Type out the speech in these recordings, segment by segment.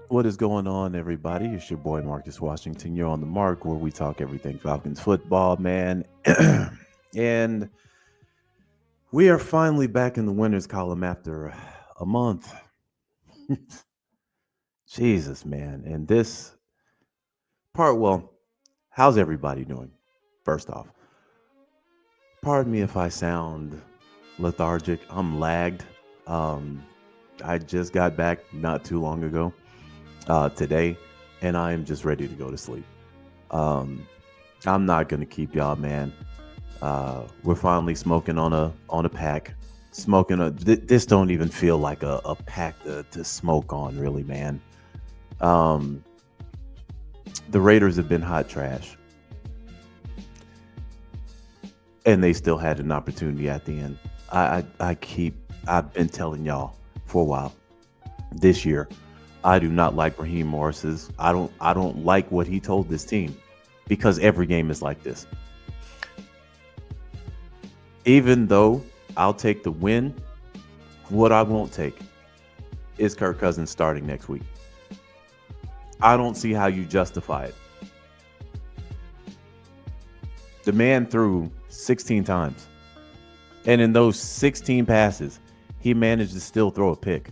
What is going on, everybody? It's your boy Marcus Washington. You're on the mark where we talk everything Falcons football, man. And we are finally back in the winners column after a month. Jesus, man. And this part, well, how's everybody doing? First off, pardon me if I sound lethargic. I'm lagged. Um, I just got back not too long ago, today, and I am just ready to go to sleep. Um, I'm not gonna keep y'all, man. We're finally smoking on a pack. Smoking this don't even feel like a pack to smoke on, really, man. Um, the Raiders have been hot trash, and they still had an opportunity at the end. I've been telling y'all for a while this year. I do not like Raheem Morris's. I don't like what he told this team because every game is like this. Even though I'll take the win, what I won't take is Kirk Cousins starting next week. I don't see how you justify it. The man threw 16 times, and in those 16 passes, he managed to still throw a pick.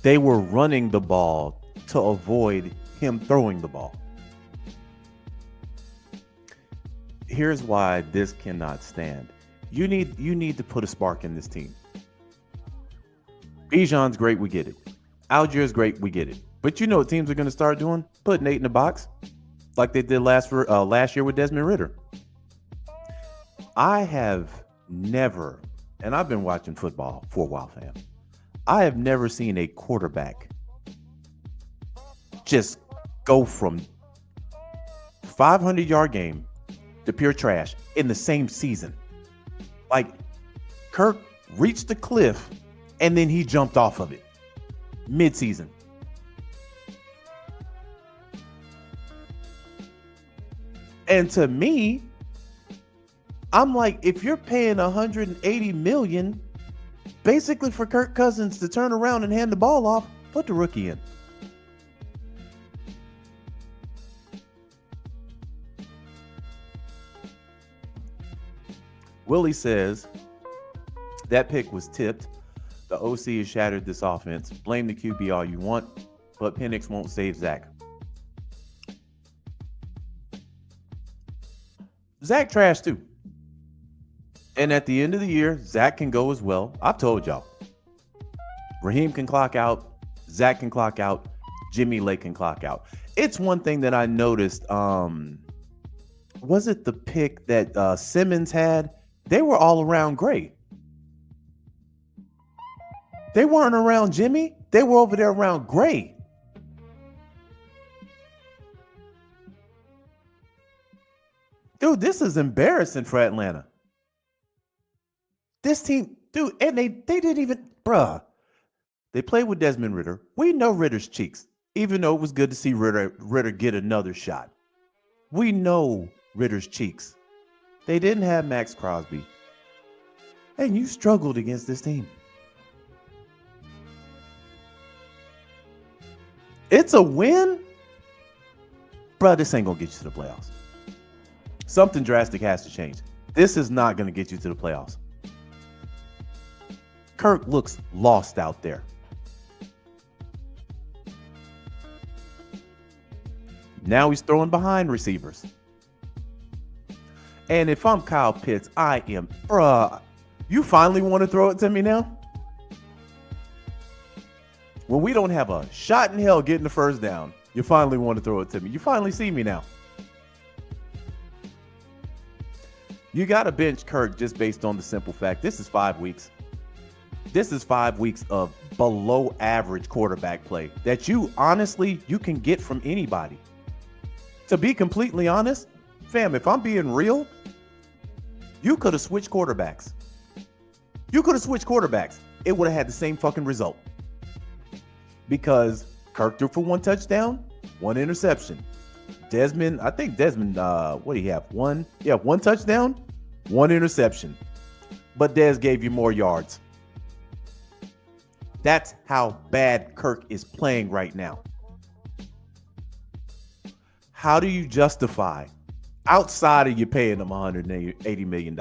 They were running the ball to avoid him throwing the ball. Here's why this cannot stand. You need to put a spark in this team. Bijan's great, we get it. Algier's great, we get it. But you know what teams are going to start doing? Putting Nate in the box, like they did last year with Desmond Ritter. I have never, and I've been watching football for a while, fam. I have never seen a quarterback just go from 500-yard game to pure trash in the same season. Like, Kirk reached the cliff and then he jumped off of it mid-season. And to me, I'm like, if you're paying 180 million basically for Kirk Cousins to turn around and hand the ball off, put the rookie in. Willie says that pick was tipped. The OC has shattered this offense. Blame the QB all you want, but Penix won't save Zach. Zach trash too. And at the end of the year, Zach can go as well. I've told y'all. Raheem can clock out. Zach can clock out. Jimmy Lake can clock out. It's one thing that I noticed. Was it the pick that Simmons had? They were all around Gray. They weren't around Jimmy. They were over there around Gray. Dude, this is embarrassing for Atlanta. This team, dude, and they didn't even, bruh. They played with Desmond Ritter. We know Ritter's cheeks, even though it was good to see Ritter get another shot. We know Ritter's cheeks. They didn't have Max Crosby. And you struggled against this team. It's a win? Bruh, this ain't going to get you to the playoffs. Something drastic has to change. This is not going to get you to the playoffs. Kirk looks lost out there. Now he's throwing behind receivers. And if I'm Kyle Pitts, I am, bruh, you finally want to throw it to me now? When we don't have a shot in hell getting the first down, you finally want to throw it to me. You finally see me now. You got to bench Kirk just based on the simple fact this is 5 weeks. This is 5 weeks of below average quarterback play that you honestly, you can get from anybody. To be completely honest, fam, if I'm being real, you could have switched quarterbacks. You could have switched quarterbacks. It would have had the same fucking result. Because Kirk threw for 1 touchdown, 1 interception. Desmond, I think Desmond, what do you have? 1 touchdown, 1 interception. But Dez gave you more yards. That's how bad Kirk is playing right now. How do you justify, outside of you paying him $180 million,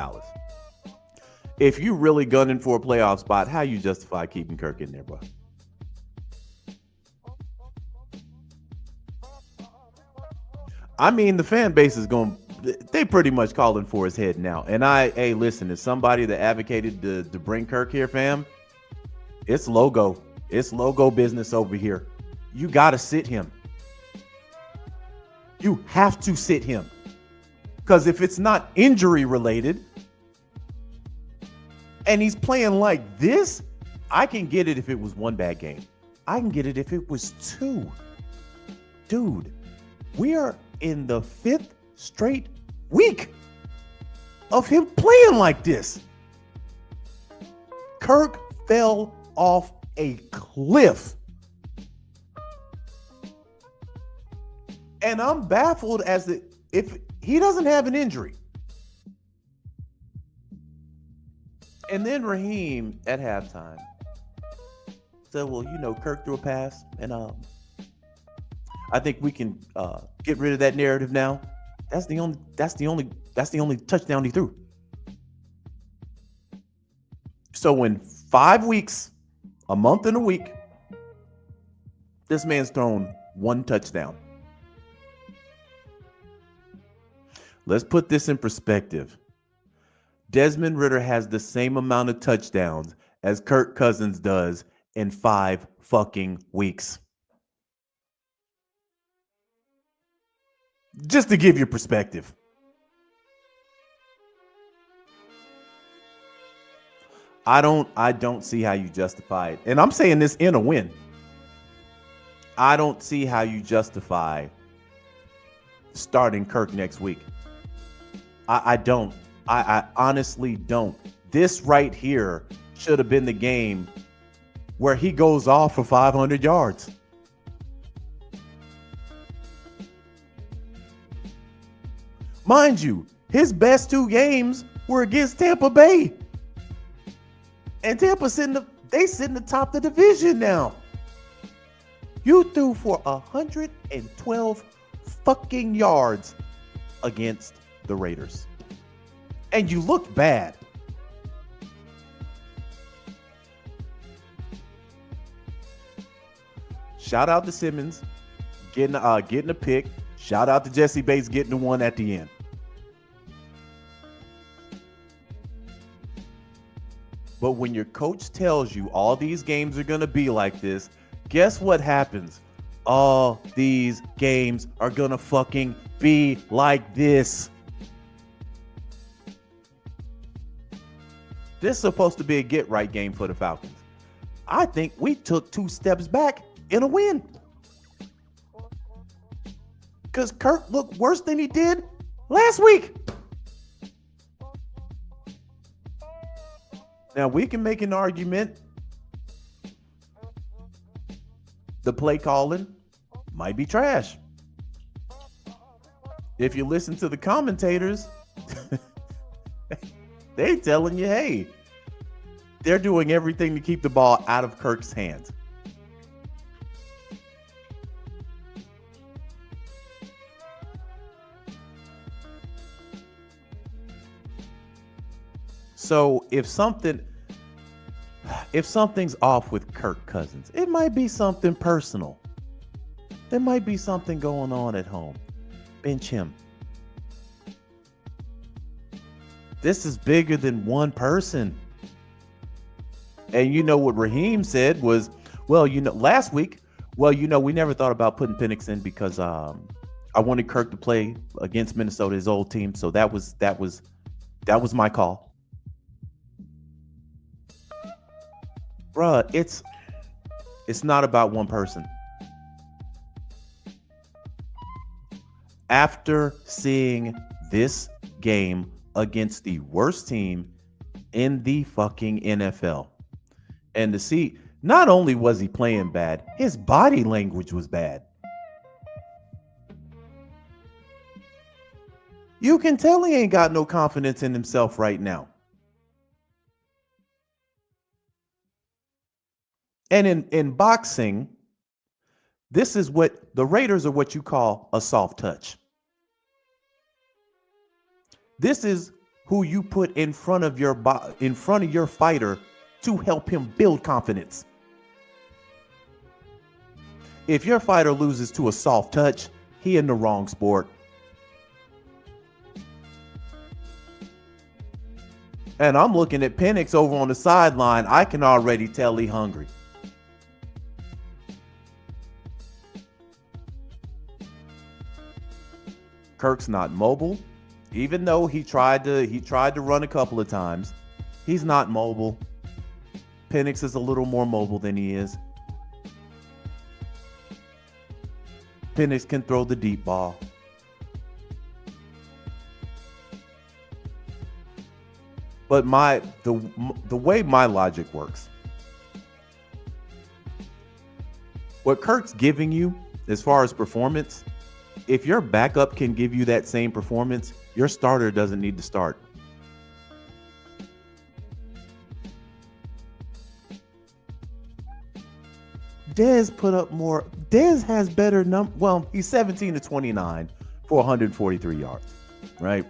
if you really gunning for a playoff spot, how you justify keeping Kirk in there, bro? I mean, the fan base is going. They pretty much calling for his head now. And hey, listen, as somebody that advocated to bring Kirk here, fam, it's logo. It's logo business over here. You got to sit him. You have to sit him. Because if it's not injury related and he's playing like this, I can get it if it was one bad game. I can get it if it was two. Dude, we are in the 5th straight week of him playing like this. Kirk fell off a cliff. And I'm baffled as to if he doesn't have an injury. And then Raheem at halftime said, well, Kirk threw a pass, and I think we can get rid of that narrative now. That's the only touchdown he threw. So in 5 weeks, a month and a week, this man's thrown 1 touchdown. Let's put this in perspective. Desmond Ridder has the same amount of touchdowns as Kirk Cousins does in 5 fucking weeks. Just to give you perspective. I don't see how you justify it. And I'm saying this in a win. I don't see how you justify starting Kirk next week. I don't. I honestly don't. This right here should have been the game where he goes off for 500 yards. Mind you, his best 2 games were against Tampa Bay. And Tampa sit in the top of the division now. You threw for 112 fucking yards against the Raiders. And you looked bad. Shout out to Simmons getting a pick. Shout out to Jesse Bates getting the one at the end. But when your coach tells you all these games are going to be like this, guess what happens? All these games are going to fucking be like this. This is supposed to be a get-right game for the Falcons. I think we took 2 steps back in a win. Because Kirk looked worse than he did last week. Now, we can make an argument. The play calling might be trash. If you listen to the commentators, they telling you, hey, they're doing everything to keep the ball out of Kirk's hands. So if something's off with Kirk Cousins, it might be something personal. There might be something going on at home. Bench him. This is bigger than one person. And you know what Raheem said was, last week, we never thought about putting Penix in because I wanted Kirk to play against Minnesota, his old team. So that was my call. Bruh, it's not about one person. After seeing this game against the worst team in the fucking NFL, and to see, not only was he playing bad, his body language was bad. You can tell he ain't got no confidence in himself right now. And in boxing, this is what the Raiders are, what you call a soft touch. This is who you put in front of your fighter to help him build confidence. If your fighter loses to a soft touch, he in the wrong sport. And I'm looking at Penix over on the sideline. I can already tell he hungry. Kirk's not mobile, even though he tried to run a couple of times. He's not mobile. Penix is a little more mobile than he is. Penix can throw the deep ball. But the way my logic works, what Kirk's giving you as far as performance, if your backup can give you that same performance, your starter doesn't need to start. Dez put up more. Dez has better well, he's 17 to 29 for 143 yards, right?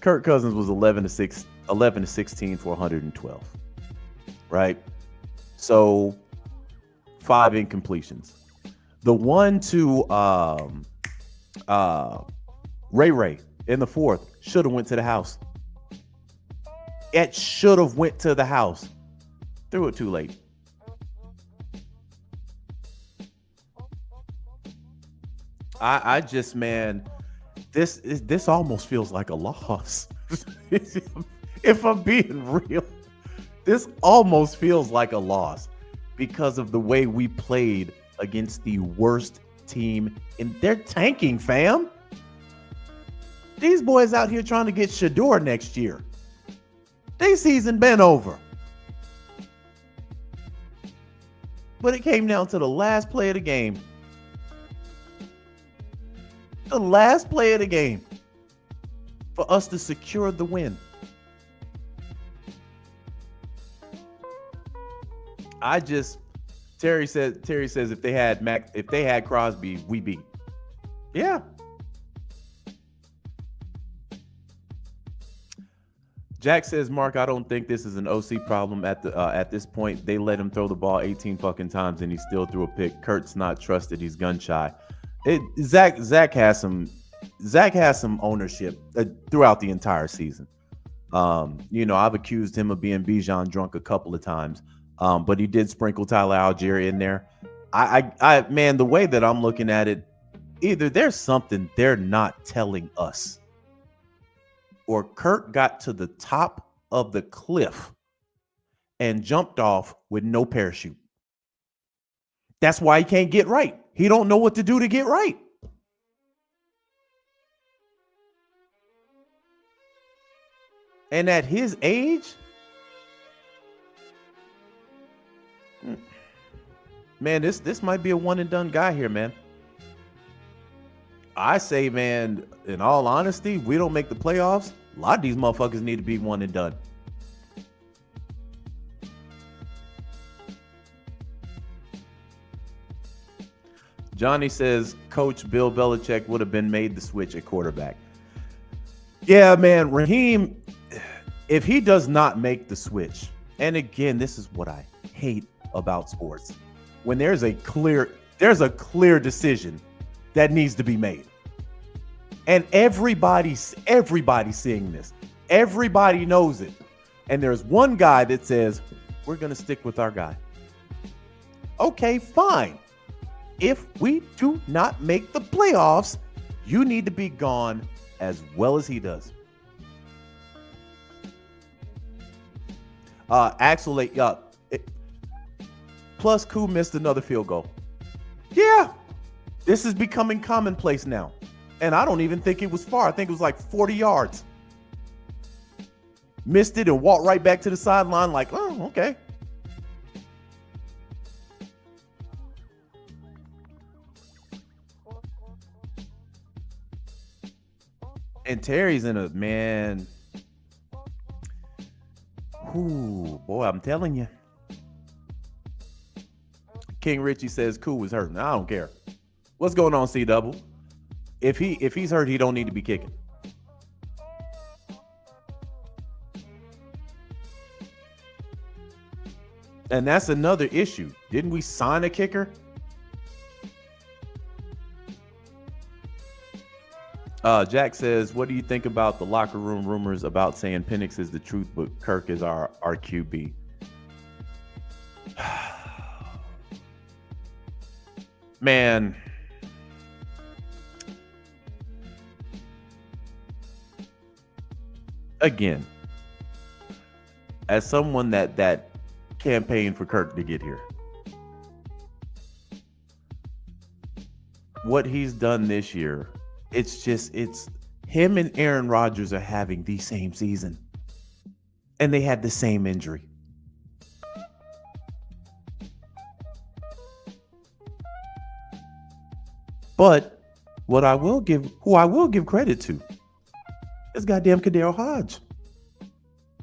Kirk Cousins was 11 to 16 for 112, right? So 5 incompletions. The one to Ray in the fourth should have went to the house. It should have went to the house. Threw it too late. I just, man, this almost feels like a loss. If I'm being real, this almost feels like a loss because of the way we played against the worst team in their tanking, fam. These boys out here trying to get Shador next year. They season been over. But it came down to the last play of the game. The last play of the game for us to secure the win. Terry says if they had Crosby, we beat. Yeah. Jack says, Mark, I don't think this is an OC problem at this point. They let him throw the ball 18 fucking times and he still threw a pick. Kurt's not trusted. He's gun shy. Zach has some ownership throughout the entire season. I've accused him of being Bijan drunk a couple of times, but he did sprinkle Tyler Algier in there. Man, the way that I'm looking at it, either there's something they're not telling us, or Kirk got to the top of the cliff and jumped off with no parachute. That's why he can't get right. He don't know what to do to get right. And at his age, man, this might be a one and done guy here, man. I say, man, in all honesty, we don't make the playoffs. A lot of these motherfuckers need to be one and done. Johnny says Coach Bill Belichick would have been made the switch at quarterback. Yeah, man, Raheem, if he does not make the switch, and again, this is what I hate about sports. When there's a clear decision that needs to be made. And everybody's seeing this. Everybody knows it. And there's one guy that says, we're going to stick with our guy. Okay, fine. If we do not make the playoffs, you need to be gone as well as he does. Actually, plus Koo missed another field goal. Yeah, this is becoming commonplace now. And I don't even think it was far. I think it was like 40 yards. Missed it and walked right back to the sideline like, oh, okay. And Terry's in a, man. Ooh, boy, I'm telling you. King Richie says Koo was hurt. I don't care. What's going on, C Double? If he's hurt, he don't need to be kicking. And that's another issue. Didn't we sign a kicker? Jack says, what do you think about the locker room rumors about saying Penix is the truth, but Kirk is our QB? Man. Again, as someone that campaigned for Kirk to get here, what he's done this year, it's him and Aaron Rodgers are having the same season. And they had the same injury. But who I will give credit to is goddamn Kadero Hodge.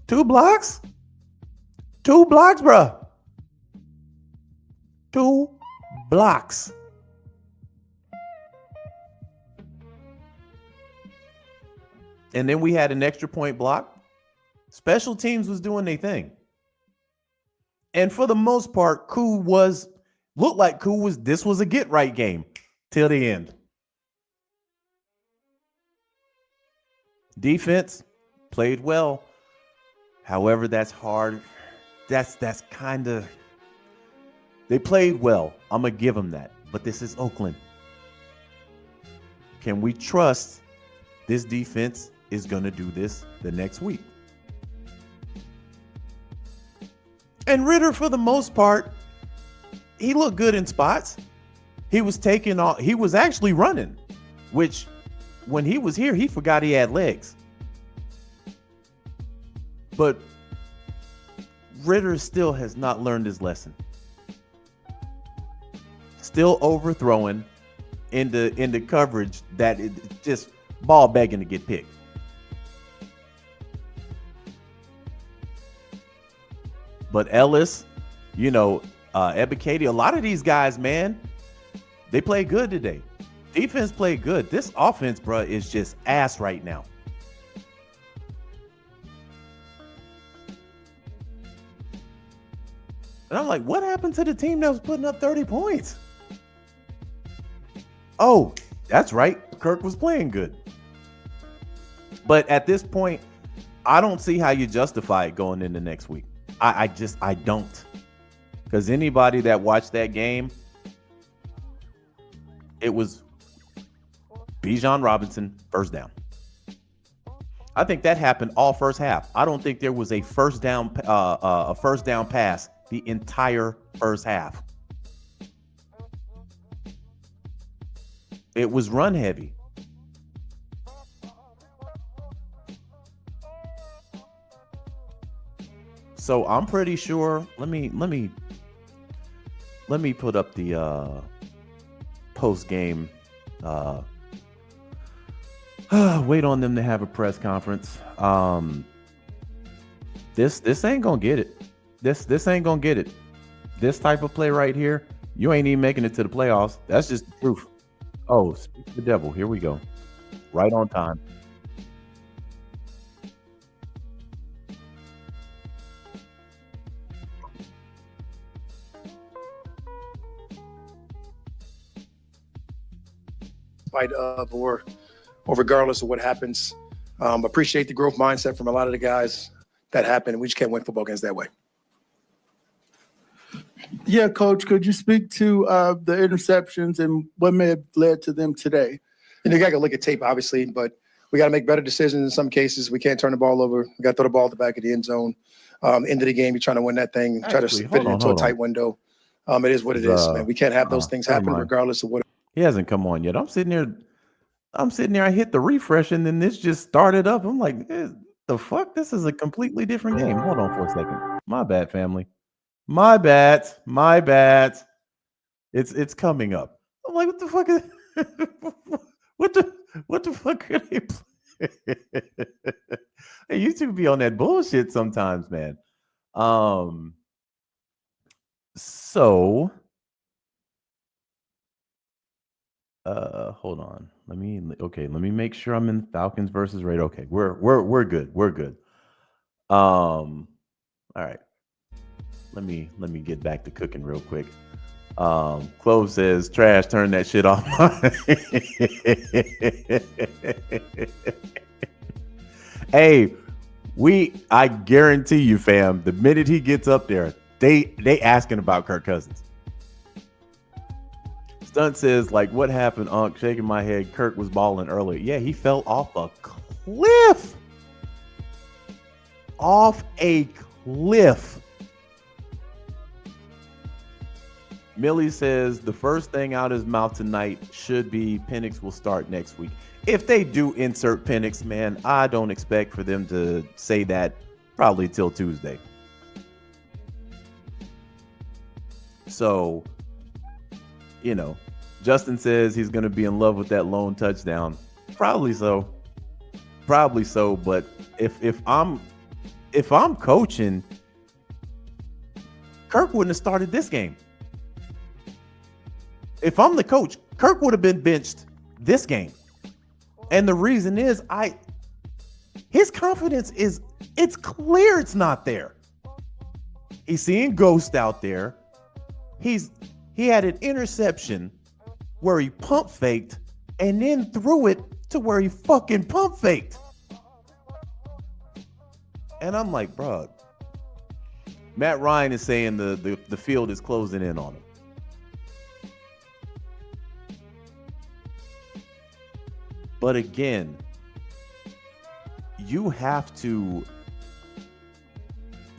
2 blocks? 2 blocks, bruh. 2 blocks. And then we had an extra point block. Special teams was doing their thing. And for the most part, this was a get right game till the end. Defense played well. However, that's hard. That's kind of, they played well. I'm going to give them that. But this is Oakland. Can we trust this defense is going to do this the next week? And Ritter, for the most part, he looked good in spots. He was actually running, which when he was here, he forgot he had legs. But Ritter still has not learned his lesson. Still overthrowing into coverage that is just ball begging to get picked. But Ellis, Ebiketie, a lot of these guys, man, they play good today. Defense played good. This offense, bro, is just ass right now. And I'm like, what happened to the team that was putting up 30 points? Oh, that's right. Kirk was playing good. But at this point, I don't see how you justify it going into next week. I don't. Because anybody that watched that game, it was Bijan Robinson, first down. I think that happened all first half. I don't think there was a first down pass the entire first half. It was run heavy. So I'm pretty sure. Let me put up the post game. Wait on them to have a press conference. This ain't gonna get it. This ain't gonna get it. This type of play right here, you ain't even making it to the playoffs. That's just the proof. Oh, speak to the devil. Here we go. Right on time. Spite of or regardless of what happens. Appreciate the growth mindset from a lot of the guys that happened. We just can't win football games that way. Yeah, Coach, could you speak to the interceptions and what may have led to them today? You got to look at tape, obviously, but we got to make better decisions in some cases. We can't turn the ball over. We got to throw the ball at the back of the end zone. End of the game, you're trying to win that thing, try to fit it into a tight window. It is what it is, man. We can't have those things happen regardless of what. He hasn't come on yet. I'm sitting there. I hit the refresh, and then this just started up. I'm like, the fuck? This is a completely different game. Hold on for a second. My bad, family. My bad. It's coming up. I'm like, what the fuck is what the fuck are they playing? Hey, you two be on that bullshit sometimes, man. So Hold on. Let me make sure I'm in Falcons versus Raiders. Okay, we're good. We're good. All right. Let me get back to cooking real quick. Clove says, trash, turn that shit off. Hey, I guarantee you, fam, the minute he gets up there, they asking about Kirk Cousins. Stunt says, like, what happened, Unc? Shaking my head. Kirk was balling earlier. Yeah, he fell off a cliff. Off a cliff. Millie says the first thing out of his mouth tonight should be Penix will start next week. If they do insert Penix, man, I don't expect for them to say that probably till Tuesday. So, Justin says he's going to be in love with that lone touchdown. Probably so. But if I'm coaching, Kirk wouldn't have started this game. If I'm the coach, Kirk would have been benched this game. And the reason is his confidence it's clear it's not there. He's seeing ghosts out there. He had an interception where he pump faked and then threw it to where he fucking pump faked. And I'm like, bro, Matt Ryan is saying the field is closing in on him. But again, you have to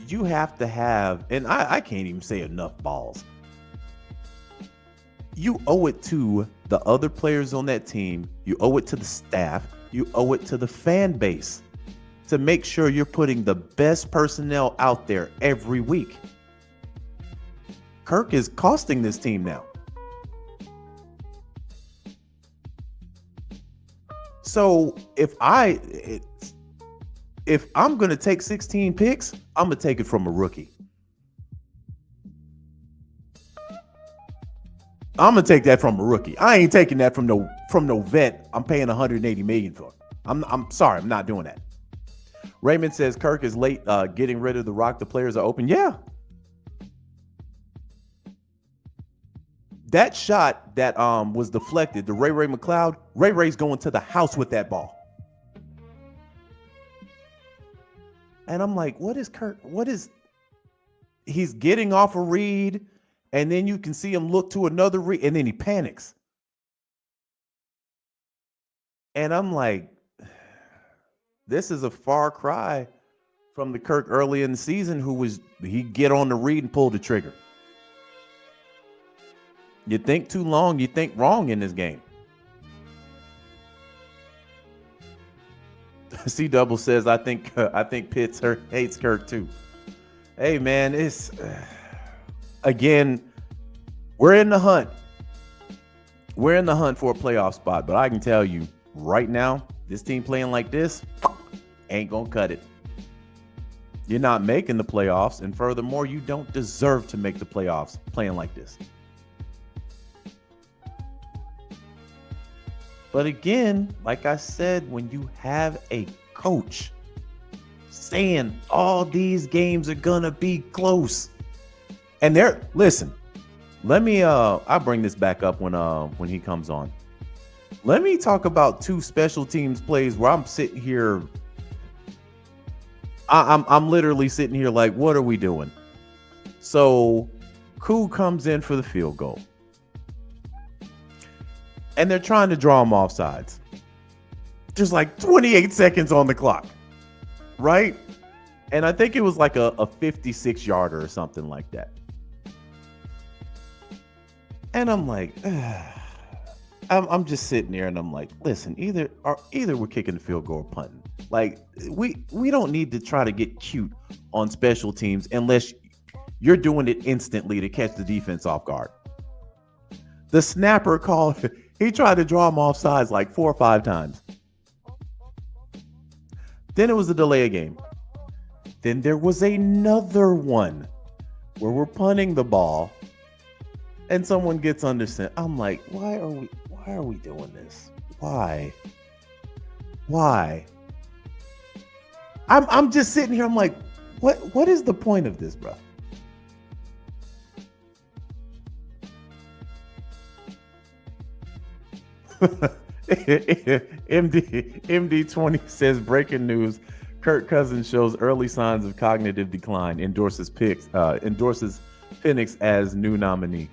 have, and I can't even say enough balls. You owe it to the other players on that team. You owe it to the staff. You owe it to the fan base to make sure you're putting the best personnel out there every week. Kirk is costing this team now. So if I'm going to take 16 picks, I'm going to take it from a rookie. I'm going to take that from a rookie. I ain't taking that from no vet I'm paying $180 million for. I'm sorry, I'm not doing that. Raymond says Kirk is late getting rid of the rock. The players are open. Yeah. That shot that was deflected, the Ray McLeod, Ray's going to the house with that ball. And I'm like, what is Kirk? He's getting off a read, and then you can see him look to another read, and then he panics. And I'm like, this is a far cry from the Kirk early in the season he'd get on the read and pull the trigger. You think too long, you think wrong in this game. C Double says, I think Pitts hates Kirk too. Hey man, it's again, we're in the hunt. We're in the hunt for a playoff spot, but I can tell you right now, this team playing like this ain't gonna cut it. You're not making the playoffs, and furthermore, you don't deserve to make the playoffs playing like this. But again, like I said, when you have a coach saying all these games are gonna be close, and listen, let me I'll bring this back up when he comes on. Let me talk about two special teams plays where I'm sitting here. I'm literally sitting here like, what are we doing? So, Koo comes in for the field goal. And they're trying to draw him offsides. Just like 28 seconds on the clock. Right? And I think it was like a 56-yarder or something like that. And I'm like, I'm just sitting there and I'm like, listen, either we're kicking the field goal or punting. Like, we don't need to try to get cute on special teams unless you're doing it instantly to catch the defense off guard. The snapper called, he tried to draw him off sides like 4 or 5 times. Then it was a delay of game. Then there was another one where we're punting the ball and someone gets under center. I'm like, why Why are we doing this? Why? Why? I'm just sitting here. I'm like, what is the point of this, bro? MD20 says breaking news. Kirk Cousins shows early signs of cognitive decline. Endorses Penix as new nominee.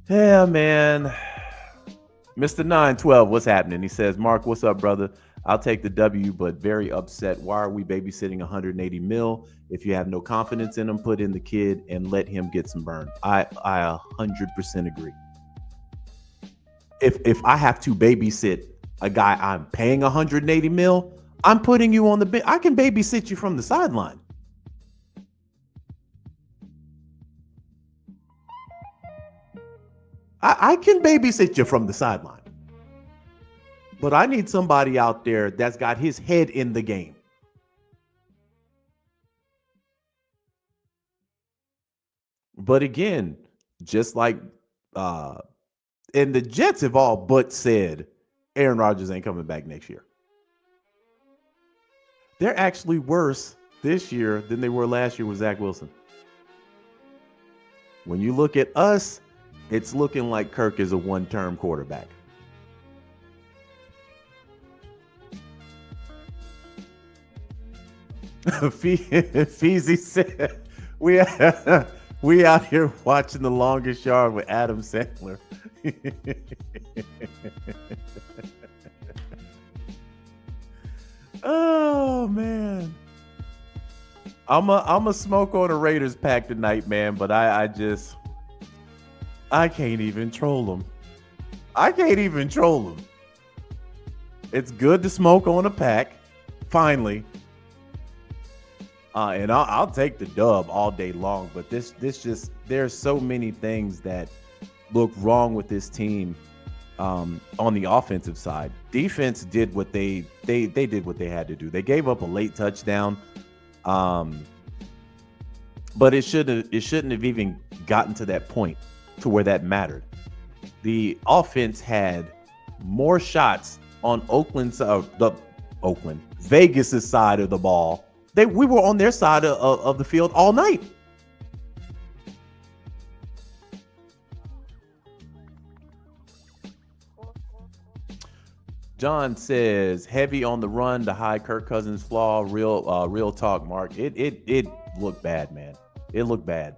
Yeah, man. Mr. 912, what's happening? He says, Mark, what's up, brother? I'll take the W, but very upset. Why are we babysitting 180 mil? If you have no confidence in him, put in the kid and let him get some burn. I 100% agree. If I have to babysit a guy I'm paying 180 mil, I'm putting you on the bench. I can babysit you from the sideline. I can babysit you from the sideline. But I need somebody out there that's got his head in the game. But again, just like and the Jets have all but said Aaron Rodgers ain't coming back next year. They're actually worse this year than they were last year with Zach Wilson. When you look at us, it's looking like Kirk is a one-term quarterback. Feezy said, we out here watching The Longest Yard with Adam Sandler. Oh, man. I'm a smoke on a Raiders pack tonight, man, but I can't even troll them. I can't even troll them. It's good to smoke on a pack, finally. And I'll take the dub all day long, but this just, there's so many things that look wrong with this team on the offensive side. Defense did what they did what they had to do. They gave up a late touchdown. But it shouldn't have even gotten to that point to where that mattered. The offense had more shots on Vegas's side of the ball. We were on their side of the field all night. John says, heavy on the run, the high Kirk Cousins flaw. Real talk, Mark. It looked bad, man. It looked bad.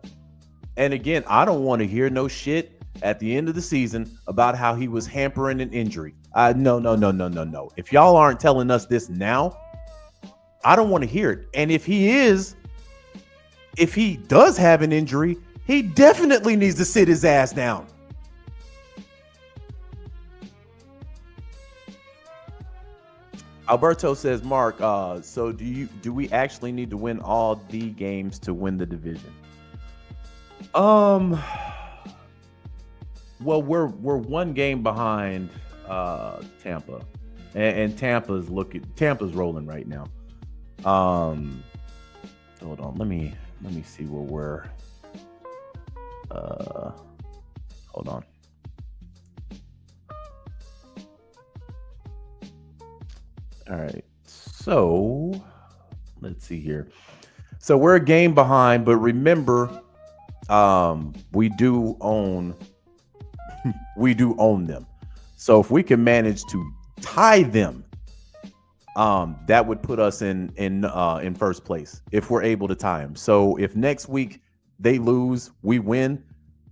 And again, I don't want to hear no shit at the end of the season about how he was hampering an injury. No. If y'all aren't telling us this now, I don't want to hear it. And if he does have an injury, he definitely needs to sit his ass down. Alberto says, Mark, so do we actually need to win all the games to win the division? Well, we're one game behind Tampa, and Tampa's rolling right now. Hold on, let me see where we're. Hold on. All right, so let's see here. So we're a game behind, but remember, we do own them. So if we can manage to tie them, that would put us in first place if we're able to tie them. So if next week they lose, we win,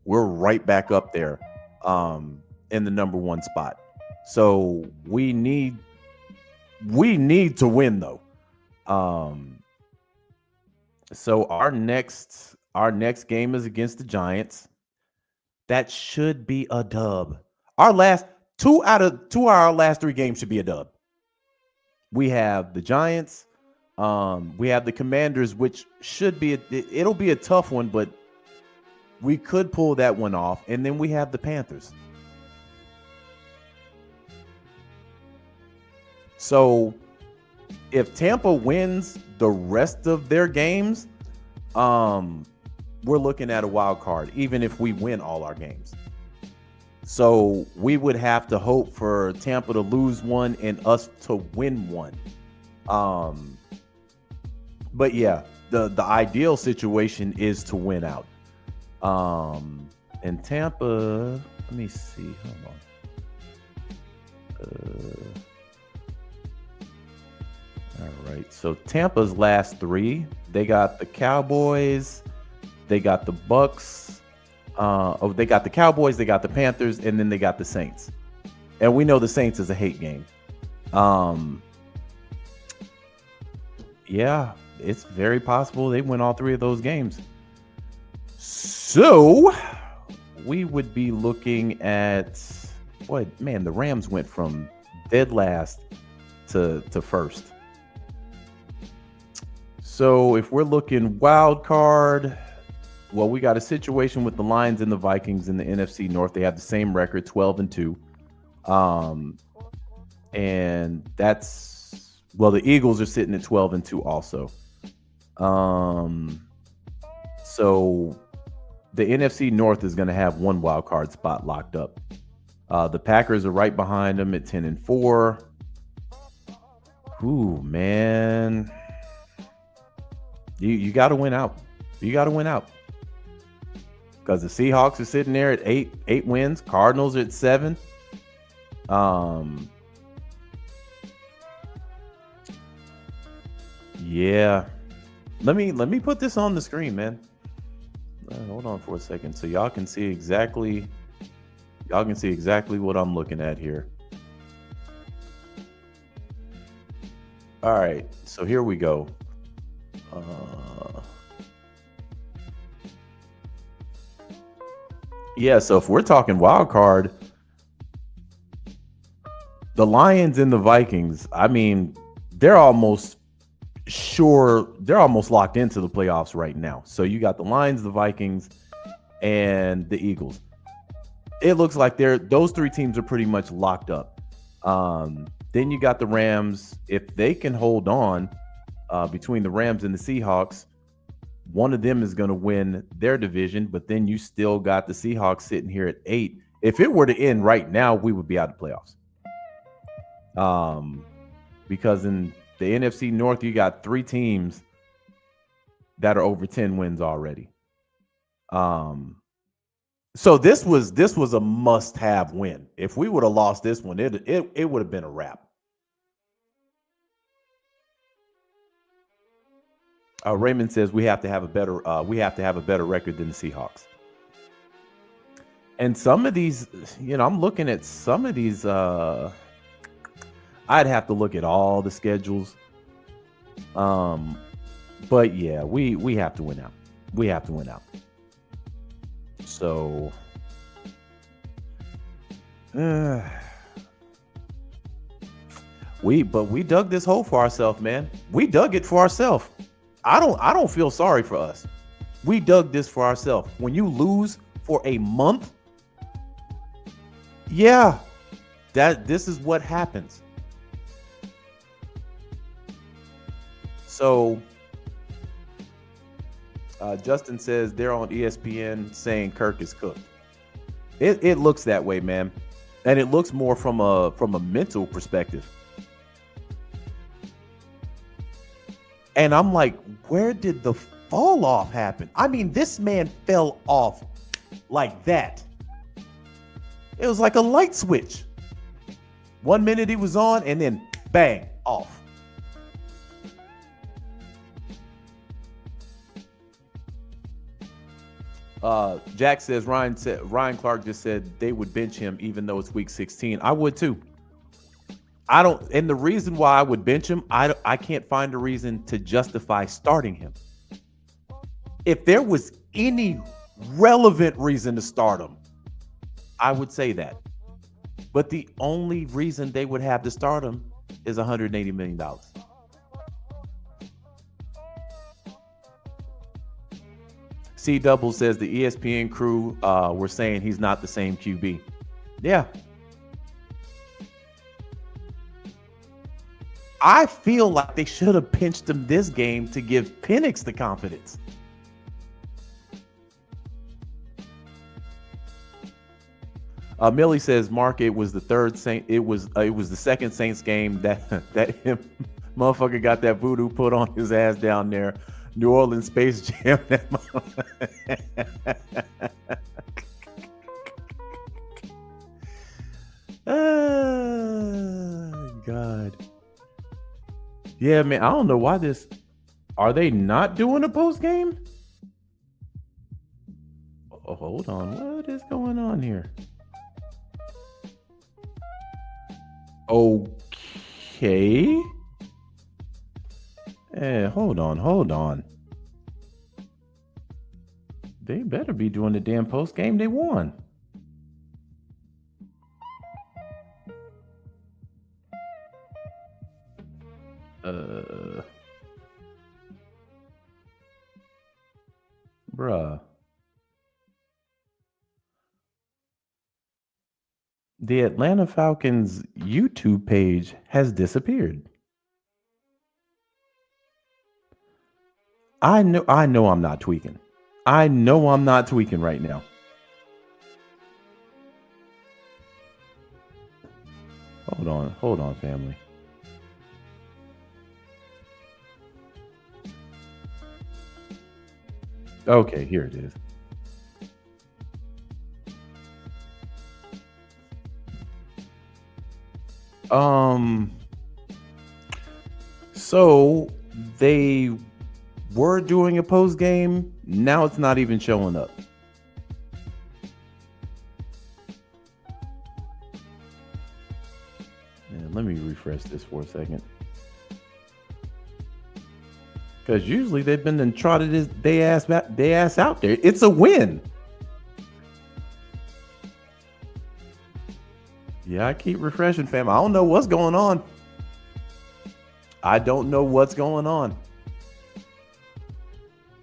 we're right back up there in the number one spot. So we need to win though. So our next game is against the Giants. That should be a dub. Our last two out of our last three games should be a dub. We have the Giants, we have the Commanders, which should be it'll be a tough one, but we could pull that one off, and then we have the Panthers. So if Tampa wins the rest of their games, we're looking at a wild card, even if we win all our games. So we would have to hope for Tampa to lose one and us to win one. But yeah, the ideal situation is to win out. And Tampa, let me see. Hold on. All right. So Tampa's last three, they got the Cowboys, they got the Bucks. They got the Cowboys, they got the Panthers, and then they got the Saints. And we know the Saints is a hate game. Yeah, it's very possible they win all three of those games. So we would be looking at the Rams went from dead last to first. So if we're looking wild card, well, we got a situation with the Lions and the Vikings in the NFC North. They have the same record, 12-2. And that's, well, the Eagles are sitting at 12-2 also. So the NFC North is going to have one wild card spot locked up. The Packers are right behind them at 10-4. Ooh, man. You got to win out. You got to win out. Because the Seahawks are sitting there at eight wins. Cardinals are at 7. Yeah. Let me put this on the screen, man. Hold on for a second, so y'all can see exactly what I'm looking at here. All right, so here we go. Yeah, so if we're talking wild card, the Lions and the Vikings, I mean, they're almost locked into the playoffs right now. So you got the Lions, the Vikings, and the Eagles. It looks like those three teams are pretty much locked up. Then you got the Rams. If they can hold on between the Rams and the Seahawks, one of them is going to win their division, but then you still got the Seahawks sitting here at 8. If it were to end right now, we would be out of the playoffs. Because in the NFC North, you got 3 teams that are over 10 wins already. So this was a must-have win. If we would have lost this one, it would have been a wrap. Raymond says we have to have a better record than the Seahawks. And some of these, I'm looking at some of these. I'd have to look at all the schedules. But yeah, we have to win out. We have to win out. So, we dug this hole for ourselves, man. We dug it for ourselves. I don't feel sorry for us. We dug this for ourselves. When you lose for a month, yeah, this is what happens. So Justin says they're on ESPN saying Kirk is cooked. It looks that way, man. And it looks more from a mental perspective. And I'm like, where did the fall off happen? I mean, this man fell off like that. It was like a light switch. 1 minute he was on and then bang, off. Jack says Ryan Clark just said they would bench him even though it's week 16. I would too. And the reason why I would bench him, I can't find a reason to justify starting him. If there was any relevant reason to start him, I would say that. But the only reason they would have to start him is $180 million. C Double says the ESPN crew were saying he's not the same QB. Yeah. I feel like they should have pinched him this game to give Penix the confidence. Millie says, Mark, it was the third Saint. It was the second Saints game that him motherfucker got that voodoo put on his ass down there. New Orleans Space Jam. God. Yeah, man. I don't know why this. Are they not doing a post game? Oh, hold on. What is going on here? Okay. Hold on. They better be doing the damn post game. They won. Bruh. The Atlanta Falcons YouTube page has disappeared. I know I'm not tweaking. I know I'm not tweaking right now. Hold on, family. Okay, here it is. So they were doing a post game. Now it's not even showing up. Yeah, let me refresh this for a second. Because usually they've been and trotted they ass out there. It's a win. Yeah, I keep refreshing, fam. I don't know what's going on.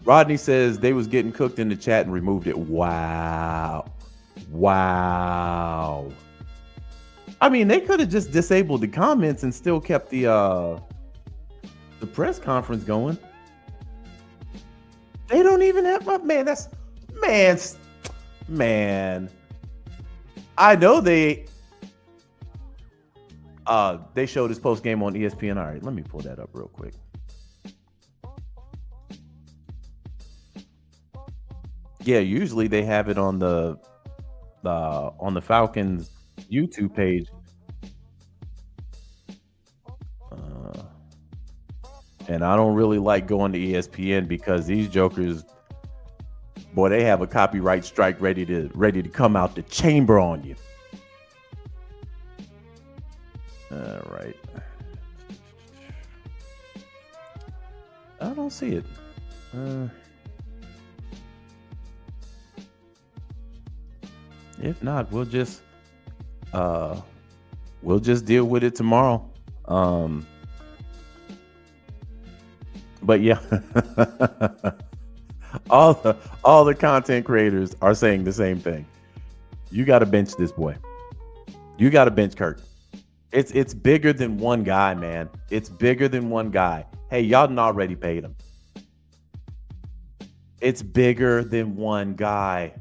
Rodney says they was getting cooked in the chat and removed it. Wow. I mean, they could have just disabled the comments and still kept the press conference going. They don't even have man. I know they showed this post game on ESPN. All right, let me pull that up real quick. Yeah, usually they have it on the Falcons YouTube page. And I don't really like going to ESPN because these jokers, boy, they have a copyright strike ready to come out the chamber on you. All right. I don't see it. If not, we'll just deal with it tomorrow. But yeah, all the content creators are saying the same thing. You got to bench this boy. You got to bench Kirk. It's bigger than one guy, man. It's bigger than one guy. Hey, y'all done already paid him. It's bigger than one guy.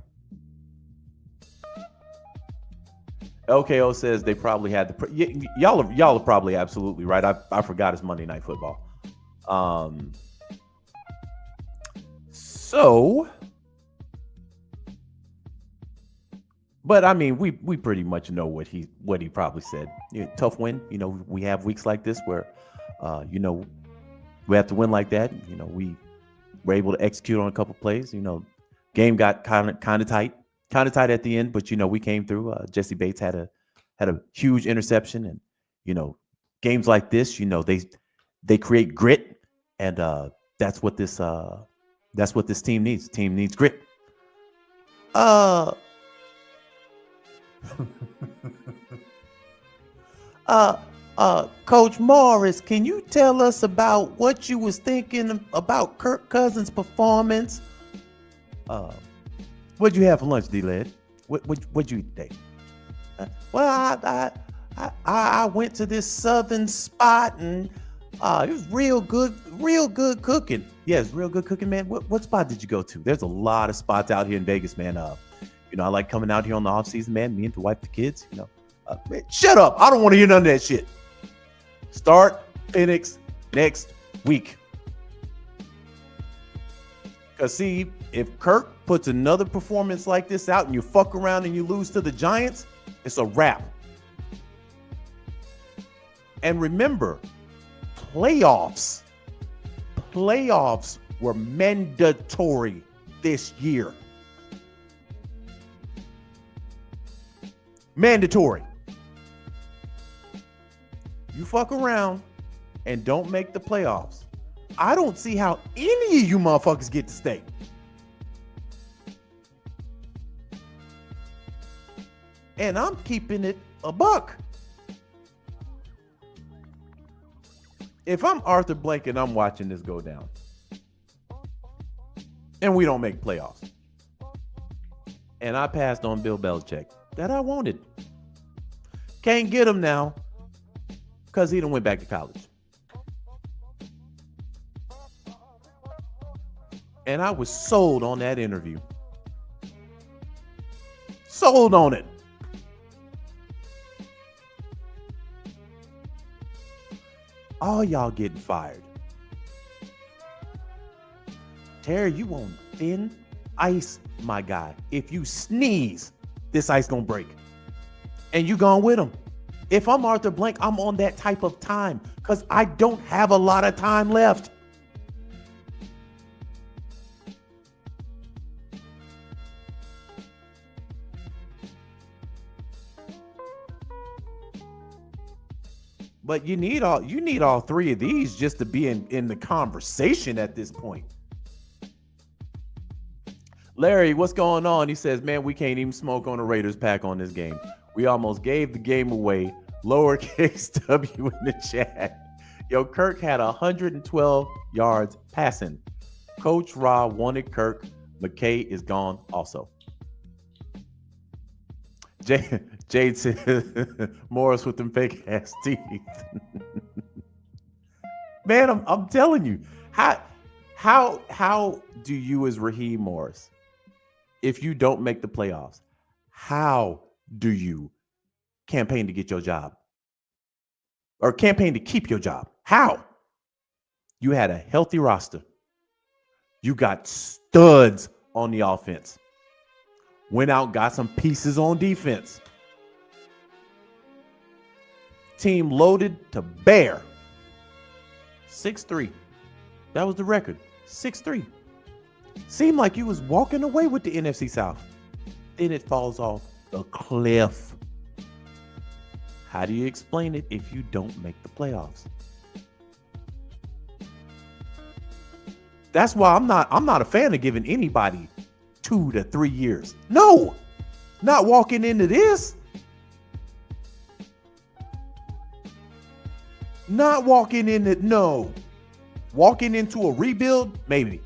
LKO says they probably had y'all are probably absolutely right. I forgot it's Monday Night Football. So, but I mean, we pretty much know what he probably said. Tough win. We have weeks like this where, we have to win like that. We were able to execute on a couple plays. Game got kind of tight at the end, but we came through. Jesse Bates had a huge interception, and games like this, they create grit, and that's what this team needs. The team needs grit. Coach Morris, can you tell us about what you was thinking about Kirk Cousins' performance? What'd you have for lunch, D-Led? What'd you eat today? Well, I went to this southern spot, and it was real good cooking. Yes, real good cooking, man. What spot did you go to? There's a lot of spots out here in Vegas, man. I like coming out here on the off season, man. Me and the wife, the kids. Man, shut up. I don't want to hear none of that shit. Start Penix next week. Because see, if Kirk puts another performance like this out and you fuck around and you lose to the Giants, it's a wrap. And remember, playoffs were mandatory this year. Mandatory. You fuck around and don't make the playoffs, I don't see how any of you motherfuckers get to stay. And I'm keeping it a buck. If I'm Arthur Blank and I'm watching this go down and we don't make playoffs, and I passed on Bill Belichick that I wanted, can't get him now because he done went back to college. And I was sold on that interview. Sold on it. All y'all getting fired. Terry, you on thin ice, my guy. If you sneeze, this ice gonna break. And you gone with him. If I'm Arthur Blank, I'm on that type of time because I don't have a lot of time left. But you need all three of these just to be in the conversation at this point. Larry, what's going on? He says, man, we can't even smoke on the Raiders pack on this game. We almost gave the game away. Lowercase W in the chat. Yo, Kirk had 112 yards passing. Coach Ra wanted Kirk. McKay is gone also. Jade said, Morris with them fake ass teeth. Man, I'm telling you, how do you as Raheem Morris, if you don't make the playoffs, how do you campaign to get your job? Or campaign to keep your job? How? You had a healthy roster. You got studs on the offense. Went out, got some pieces on defense. Team loaded to bear. 6-3. That was the record. 6-3. Seemed like you was walking away with the NFC South. Then it falls off the cliff. How do you explain it if you don't make the playoffs? That's why I'm not a fan of giving anybody 2 to 3 years. No, not walking into this. Not walking into, no. Walking into a rebuild, maybe.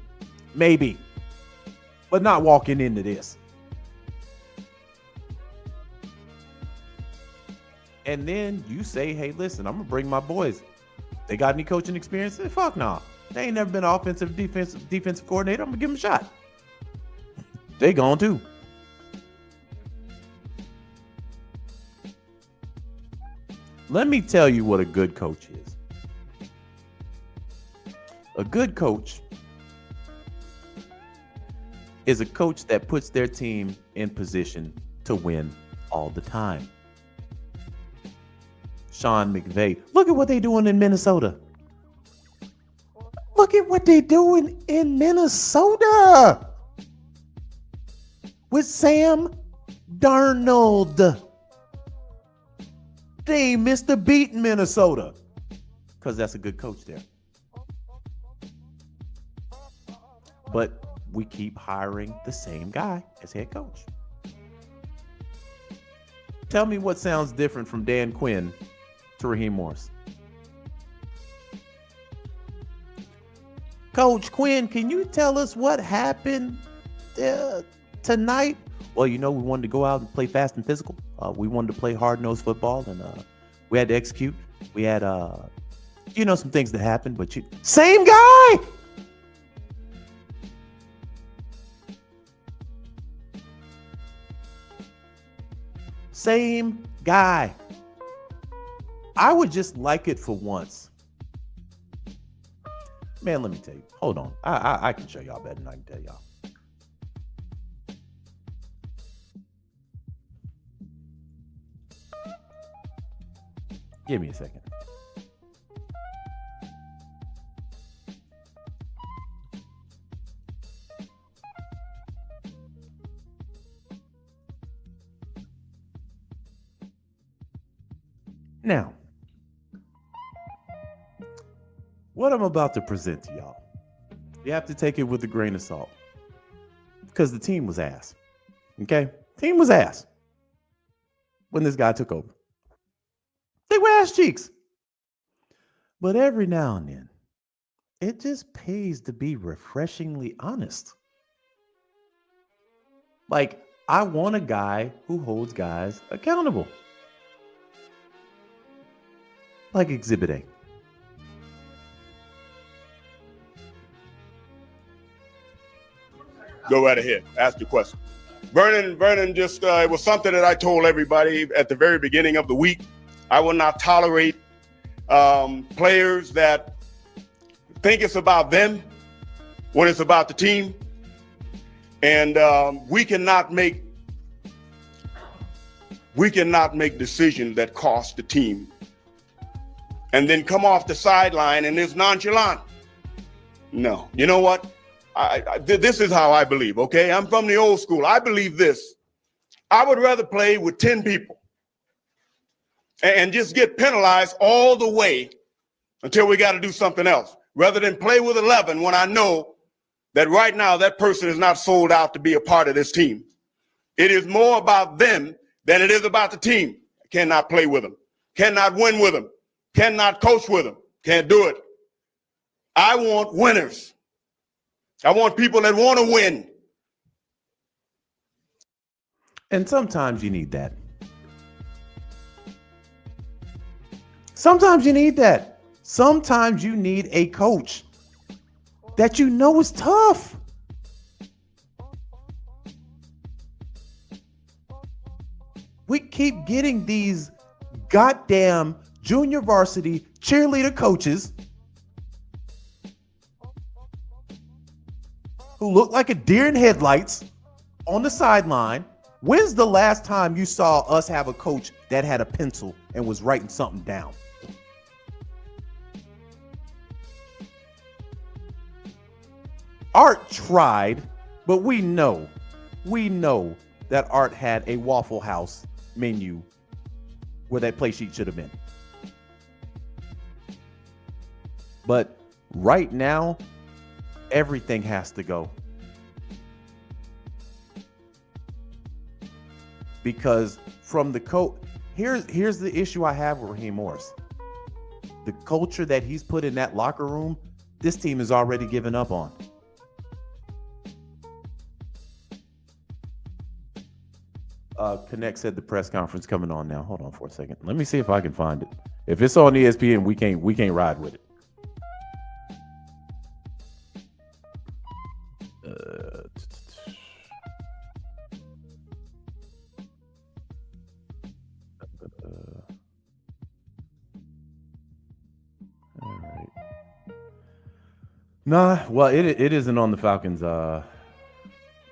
But not walking into this. And then you say, hey, listen, I'm going to bring my boys. They got any coaching experience? Fuck no. They ain't never been offensive, defensive coordinator. I'm going to give them a shot. They gone too. Let me tell you what a good coach is. A good coach is a coach that puts their team in position to win all the time. Sean McVay. Look at what they're doing in Minnesota. Look at what they're doing in Minnesota with Sam Darnold. They missed a beat in Minnesota because that's a good coach there. But we keep hiring the same guy as head coach. Tell me what sounds different from Dan Quinn to Raheem Morris. Coach Quinn, can you tell us what happened tonight? Well, we wanted to go out and play fast and physical. We wanted to play hard-nosed football, and we had to execute. We had, some things that happened, but same guy. same guy. I would just like it for once. Man, let me tell you. Hold on. I can show y'all better than I can tell y'all. Give me a second. Now, what I'm about to present to y'all, you have to take it with a grain of salt because the team was ass. Okay? Team was ass when this guy took over. They were ass cheeks. But every now and then, it just pays to be refreshingly honest. Like, I want a guy who holds guys accountable. Like Exhibit A. Go right ahead. Ask your question. Vernon just, it was something that I told everybody at the very beginning of the week. I will not tolerate players that think it's about them when it's about the team. And we cannot make decisions that cost the team and then come off the sideline and it's nonchalant. No. You know what? This is how I believe, okay? I'm from the old school. I believe this. I would rather play with 10 people and just get penalized all the way until we got to do something else, rather than play with 11 when I know that right now that person is not sold out to be a part of this team. It is more about them than it is about the team. Cannot play with them, cannot win with them, cannot coach with them, can't do it. I want winners. I want people that want to win. And sometimes you need that. Sometimes you need that. Sometimes you need a coach that you know is tough. We keep getting these goddamn junior varsity cheerleader coaches who look like a deer in headlights on the sideline. When's the last time you saw us have a coach that had a pencil and was writing something down? Art tried, but we know that Art had a Waffle House menu where that play sheet should have been. But right now, everything has to go. Because from the coach, here's the issue I have with Raheem Morris. The culture that he's put in that locker room, this team has already given up on. Connect said the press conference coming on now. Hold on for a second. Let me see if I can find it. If it's on ESPN, we can't ride with it. All right. Nah, well, it isn't on the Falcons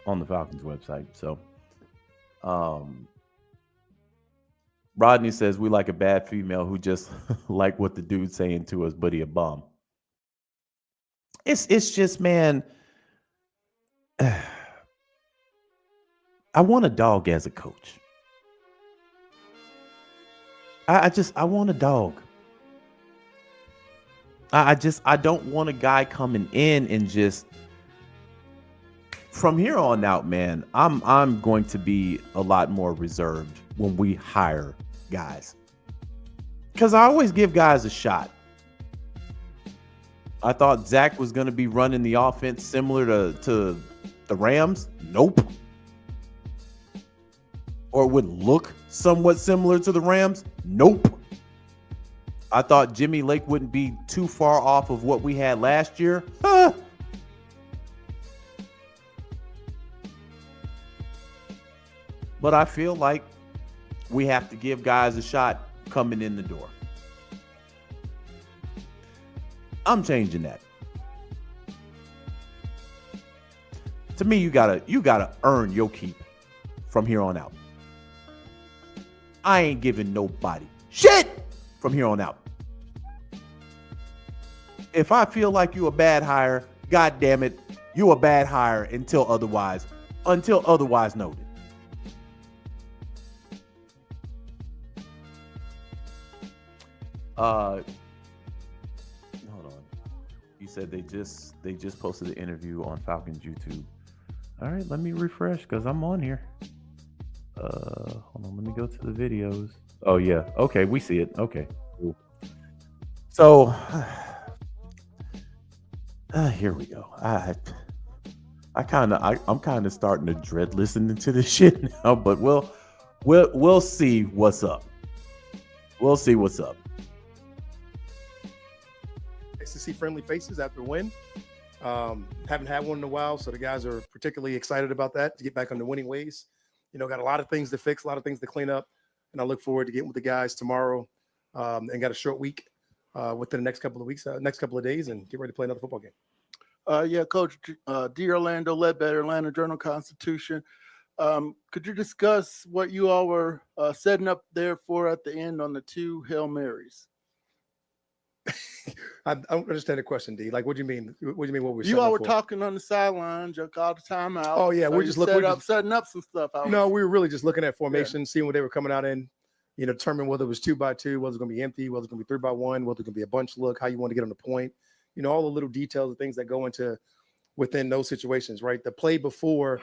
website. So, Rodney says we like a bad female who just like what the dude's saying to us, but he a bum. It's just, man. I want a dog as a coach. I want a dog. I don't want a guy coming in and just, from here on out, man, I'm going to be a lot more reserved when we hire guys. Because I always give guys a shot. I thought Zach was going to be running the offense similar to the Rams. Nope. Or would look somewhat similar to the Rams. Nope. I thought Jimmy Lake wouldn't be too far off of what we had last year. But I feel like We have to give guys a shot coming in the door. I'm changing that. To me, you gotta earn your keep from here on out. I ain't giving nobody shit from here on out. If I feel like you a bad hire, God damn it, you a bad hire until otherwise noted. Hold on. You said they just posted the interview on Falcons YouTube. All right, let me refresh because I'm on here. Hold on, let me go to the videos. Oh yeah, okay, we see it. Okay, cool. So here we go. I'm kind of starting to dread listening to this shit now, but we'll see what's up. We'll see what's up. Nice to see friendly faces after a win. Haven't had one in a while, so the guys are particularly excited about that, to get back on the winning ways. Got a lot of things to fix, a lot of things to clean up, and I look forward to getting with the guys tomorrow, and got a short week within the next couple of weeks, next couple of days, and get ready to play another football game. Yeah, Coach D. Orlando Ledbetter, Atlanta Journal-Constitution. Could you discuss what you all were setting up there for at the end on the 2 Hail Marys? I don't understand the question, D. Like, what do you mean? What do you mean? What we're you all were talking on the sidelines, you called the timeout. Oh yeah, so we're just looking, setting up some stuff. No, we were really just looking at formation, seeing what they were coming out in. Determine whether it was 2x2, whether it's going to be empty, whether it's going to be 3x1, whether it's going to be a bunch look, how you want to get on the point. All the little details and things that go into within those situations, right? The play before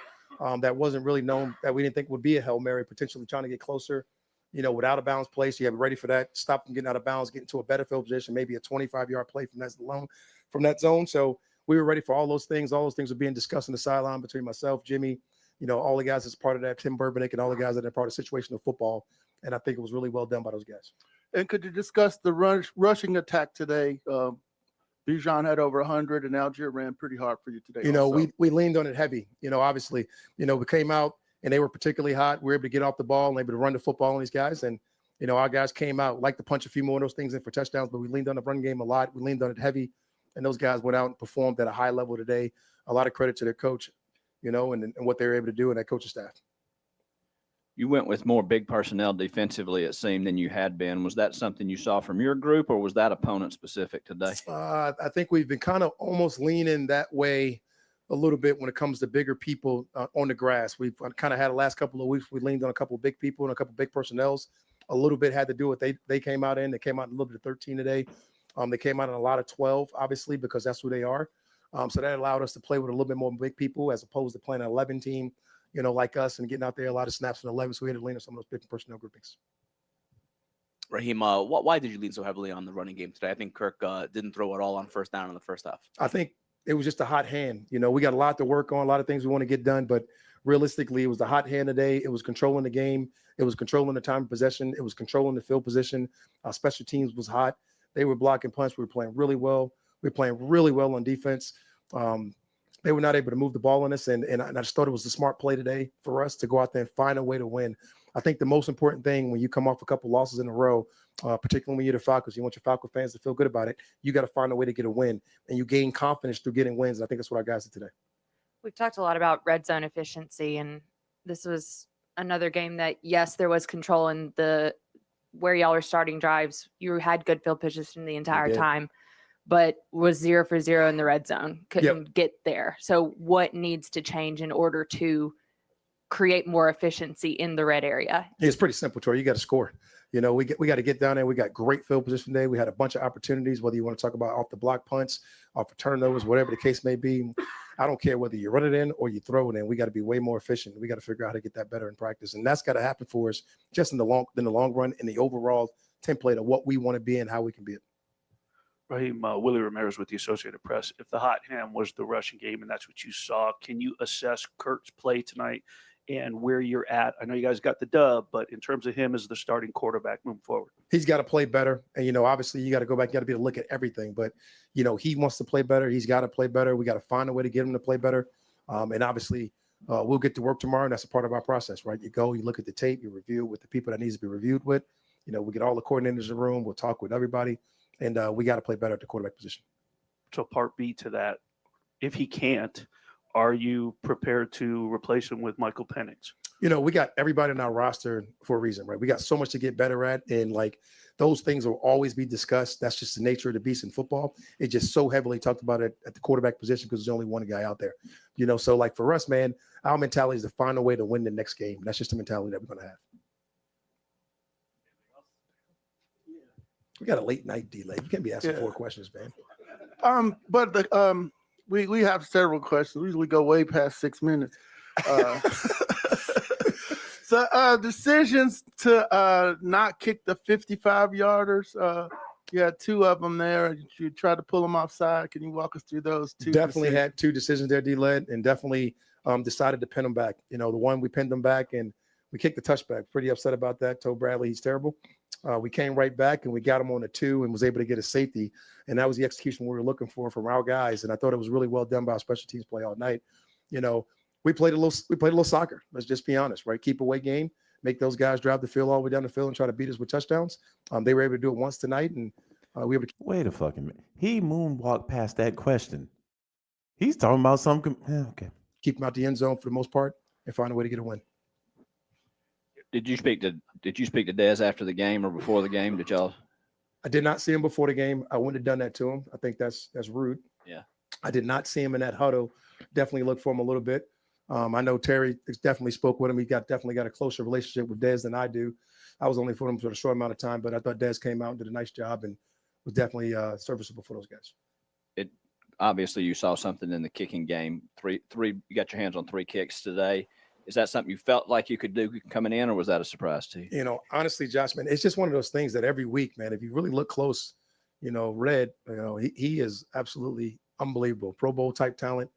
that wasn't really known, that we didn't think would be a Hail Mary, potentially trying to get closer. Without a bounds play, so you have it ready for that. Stop them getting out of bounds, get into a better field position, maybe a 25-yard play from that zone. So we were ready for all those things. All those things were being discussed on the sideline between myself, Jimmy, all the guys that's part of that, Tim Burbank, and all the guys that are part of situational football. And I think it was really well done by those guys. And could you discuss the rushing attack today? Bijan had over 100, and Algier ran pretty hard for you today. We leaned on it heavy. Obviously, we came out and they were particularly hot. We were able to get off the ball and able to run the football on these guys. And, our guys came out, like to punch a few more of those things in for touchdowns, but we leaned on the run game a lot. We leaned on it heavy, and those guys went out and performed at a high level today. A lot of credit to their coach, and what they were able to do and that coaching staff. You went with more big personnel defensively, it seemed, than you had been. Was that something you saw from your group, or was that opponent specific today? I think we've been kind of almost leaning that way a little bit when it comes to bigger people on the grass. We've kind of had the last couple of weeks. We leaned on a couple of big people and a couple of big personnels. A little bit had to do with they came out in. They came out in a little bit of 13 today. They came out in a lot of 12, obviously, because that's who they are. So that allowed us to play with a little bit more big people as opposed to playing an 11 team, like us, and getting out there a lot of snaps in 11. So we had to lean on some of those big personnel groupings. Raheem, why did you lean so heavily on the running game today? I think Kirk didn't throw it all on first down in the first half. I think it was just a hot hand. We got a lot to work on, a lot of things we want to get done, but realistically, it was the hot hand today. It was controlling the game. It was controlling the time of possession. It was controlling the field position. Our special teams was hot. They were blocking punts. We were playing really well. We were playing really well on defense. They were not able to move the ball on us, and I just thought it was a smart play today for us to go out there and find a way to win. I think the most important thing when you come off a couple losses in a row, particularly when you're the Falcons, you want your Falcon fans to feel good about it. You got to find a way to get a win, and you gain confidence through getting wins. And I think that's what our guys did today. We've talked a lot about red zone efficiency, and this was another game that, yes, there was control in where y'all are starting drives. You had good field position the entire time, but was 0 for 0 in the red zone. Couldn't get there. So what needs to change in order to create more efficiency in the red area? It's pretty simple, Tori. You got to score. We got to get down there. We got great field position today. We had a bunch of opportunities, whether you want to talk about off the block punts, off the turnovers, whatever the case may be. I don't care whether you run it in or you throw it in. We got to be way more efficient. We got to figure out how to get that better in practice. And that's got to happen for us just in the long run, in the overall template of what we want to be and how we can be it. Raheem, Willie Ramirez with the Associated Press. If the hot hand was the rushing game and that's what you saw, can you assess Kirk's play tonight and where you're at? I know you guys got the dub, but in terms of him as the starting quarterback moving forward. He's got to play better. And, obviously you got to go back, you got to be able to look at everything. But, he wants to play better. He's got to play better. We got to find a way to get him to play better. And obviously we'll get to work tomorrow, and that's a part of our process, right? You go, you look at the tape, you review it with the people that needs to be reviewed with. We get all the coordinators in the room. We'll talk with everybody, and we got to play better at the quarterback position. So part B to that, if he can't, are you prepared to replace him with Michael Penix? We got everybody on our roster for a reason, right? We got so much to get better at, and like those things will always be discussed. That's just the nature of the beast in football. It's just so heavily talked about it at the quarterback position because there's only one guy out there, So like for us, man, our mentality is to find a way to win the next game. That's just the mentality that we're going to have. We got a late night delay. You can't be asking 4 questions, man. But we have several questions. We usually go way past 6 minutes. So decisions to not kick the 55-yarders. You had 2 of them there. You tried to pull them offside. Can you walk us through those 2? Definitely had 2 decisions there, D-Led, and definitely decided to pin them back. The one we pinned them back, and we kicked the touchback. Pretty upset about that. Told Bradley he's terrible. We came right back, and we got him on a 2 and was able to get a safety. And that was the execution we were looking for from our guys. And I thought it was really well done by our special teams play all night. We played a little soccer. Let's just be honest, right? Keep away game, make those guys drive the field all the way down the field and try to beat us with touchdowns. They were able to do it once tonight, and we were able to. Wait a fucking minute. He moonwalked past that question. He's talking about something. Okay. Keep them out the end zone for the most part and find a way to get a win. Did you speak to Dez after the game or before the game? Did y'all? I did not see him before the game. I wouldn't have done that to him. I think that's rude. Yeah. I did not see him in that huddle. Definitely look for him a little bit. I know Terry definitely spoke with him. He definitely got a closer relationship with Dez than I do. I was only for him for a short amount of time, but I thought Dez came out and did a nice job and was definitely serviceable for those guys. Obviously you saw something in the kicking game. Three. You got your hands on 3 kicks today. Is that something you felt like you could do coming in, or was that a surprise to you? Honestly, Josh, man, it's just one of those things that every week, man, if you really look close, Red, he is absolutely unbelievable. Pro Bowl type talent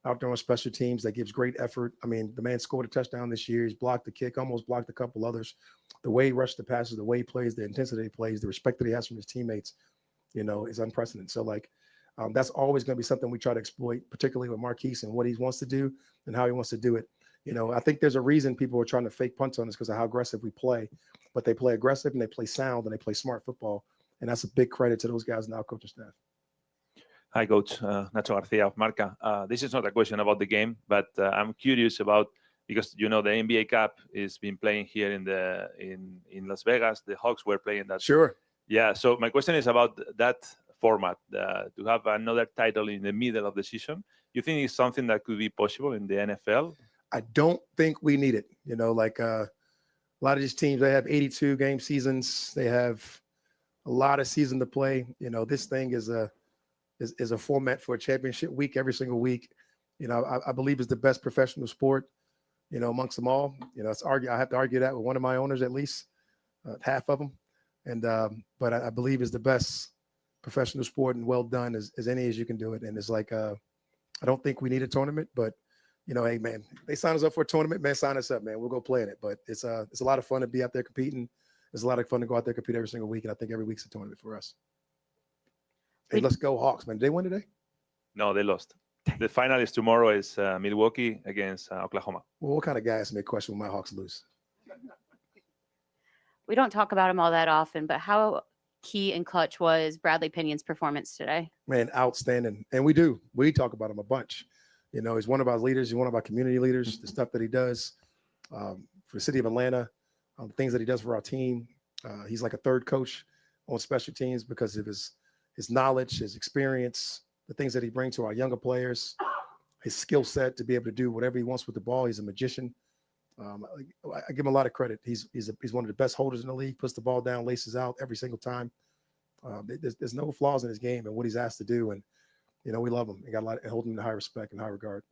out there on special teams that gives great effort. I mean, the man scored a touchdown this year. He's blocked the kick, almost blocked a couple others. The way he rushed the passes, the way he plays, the intensity he plays, the respect that he has from his teammates, is unprecedented. So, that's always going to be something we try to exploit, particularly with Marquise and what he wants to do and how he wants to do it. I think there's a reason people are trying to fake punts on us because of how aggressive we play, but they play aggressive and they play sound and they play smart football. And that's a big credit to those guys and our coaching staff. Hi, Coach. Nacho Garcia of Marca. This is not a question about the game, but I'm curious about, because the NBA Cup is been playing here in Las Vegas. The Hawks were playing that. Sure. Yeah. So my question is about that format, to have another title in the middle of the season. You think it's something that could be possible in the NFL? I don't think we need it. A lot of these teams, they have 82 game seasons. They have a lot of season to play. This thing is a format for a championship week every single week. I believe it's the best professional sport, amongst them all. I have to argue that with one of my owners, at least half of them. And, but I believe it's the best professional sport and well done as any as you can do it. And it's I don't think we need a tournament, but hey man, they sign us up for a tournament, man, sign us up, man. We'll go play in it. But it's a lot of fun to be out there competing. It's a lot of fun to go out there compete every single week. And I think every week's a tournament for us. Hey, let's go Hawks, man. Did they win today? No, they lost. The final is tomorrow. Is Milwaukee against Oklahoma. Well, what kind of guys make question when my Hawks lose? We don't talk about him all that often, but how key and clutch was Bradley Pinion's performance today? Man, outstanding. And we talk about him a bunch. He's one of our leaders. He's one of our community leaders. The stuff that he does for the city of Atlanta, things that he does for our team. He's like a third coach on special teams because of his knowledge, his experience, the things that he brings to our younger players, his skill set to be able to do whatever he wants with the ball. He's a magician. I give him a lot of credit. He's one of the best holders in the league, puts the ball down, laces out every single time. There's no flaws in his game and what he's asked to do. And, we love him and got a lot and hold him in high respect and high regard.